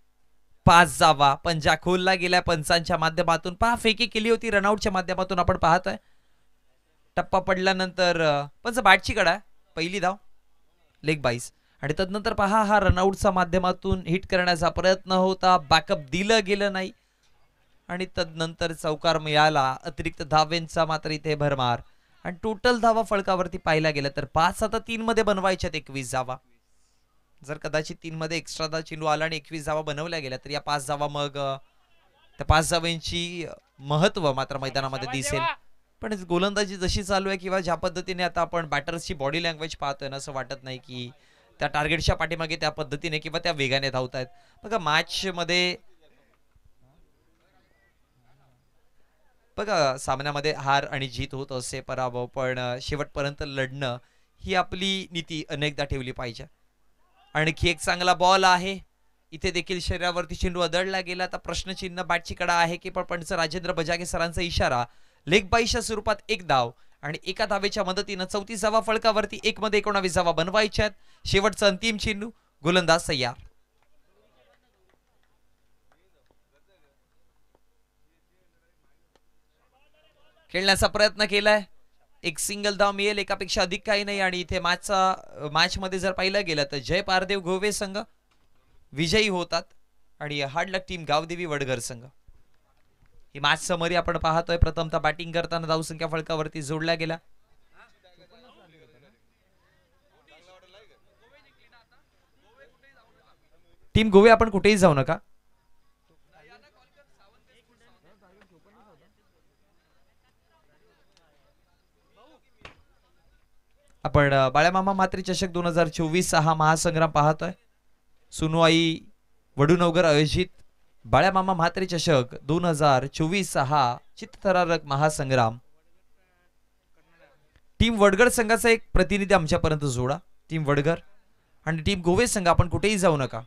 5 धावा. पंजा खोलला गेला पंचांच्या माध्यमातून. पहा फेकी केली होती रनआउटच्या माध्यमातून आपण पाहतोय. टप्पा पडल्यानंतर पंच बॅटची कडा, पहिली धाव लेग बाईस आणि त्यानंतर पहा हा रनआउटच्या माध्यमातून हिट करण्याचा प्रयत्न होता, बॅकअप दिलं गेलं नाही आणि तदनंतर चौकार मिळाला. अतिरिक्त धावेंचा मात्र इथे भरमार आणि टोटल धावा फळकावरती पाहिला गेलं तर 5 आता 3 मध्ये बनवायच्यात 21 धावा. जर कदाचित 3 मध्ये एक्स्ट्रा चेंडू आला आणि 21 धावा बनवल्या गेल्या तर या 5 धावा मग त्या 5 धावांची महत्व मात्र मैदानामध्ये दिसेल. पण गोलंदाजी जशी चालू आहे किंवा ज्या पद्धतीने आता आपण बॅटर्सची बॉडी लँग्वेज पाहतोय ना, असं वाटत नाही की त्या टार्गेटच्या पाठीमागे त्या पद्धतीने किंवा त्या वेगाने धावतायत. बघा मॅच मध्ये बघा सामन्यामध्ये हार आणि जीत होत असे, पराभव, पण शेवटपर्यंत लढणं ही आपली नीती अनेकदा ठेवली पाहिजे. आणखी एक चांगला बॉल आहे, इथे देखील शरीरावरती चेंडू आदळला गेला. आता प्रश्नचिन्ह बॅटची कडा आहे की पण पंच राजेंद्र बजागे सरांचा इशारा. लेग बाईच्या स्वरूपात एक धाव आणि एका धावेच्या मदतीनं 34 धावा फळकावरती, 1 मध्ये 19 धावा बनवायच्यात. शेवटचा अंतिम चेंडू, गोलंदाज तयार. खेळण्याचा प्रयत्न केलाय, एक सिंगल धाव मिळेल, एकापेक्षा अधिक काही नाही आणि इथे मॅच मध्ये जर पाहिलं गेलं तर जय पारदेव गोवे संघ विजयी होतात आणि हार्ड लक टीम गावदेवी वडगर संघ. ही मॅच समरी आपण पाहतोय. प्रथमतः बॅटिंग करताना धावसंख्या फळकावरती जोडल्या गेल्या. टीम गोवे आपण कुठेही जाऊ नका. आपण बाळ्यामामा मात्री चषक 2024 हा महासंग्राम पाहतोय. सुनवाई वडूनवगर आयोजित बाळ्यामामा म्हात्रे चषक 2024 हा चित्तथरारक महासंग्राम. टीम वडगर संघाचा एक प्रतिनिधी आमच्यापर्यंत जोडा. टीम वडगर आणि टीम गोवे संघ आपण कुठेही जाऊ नका.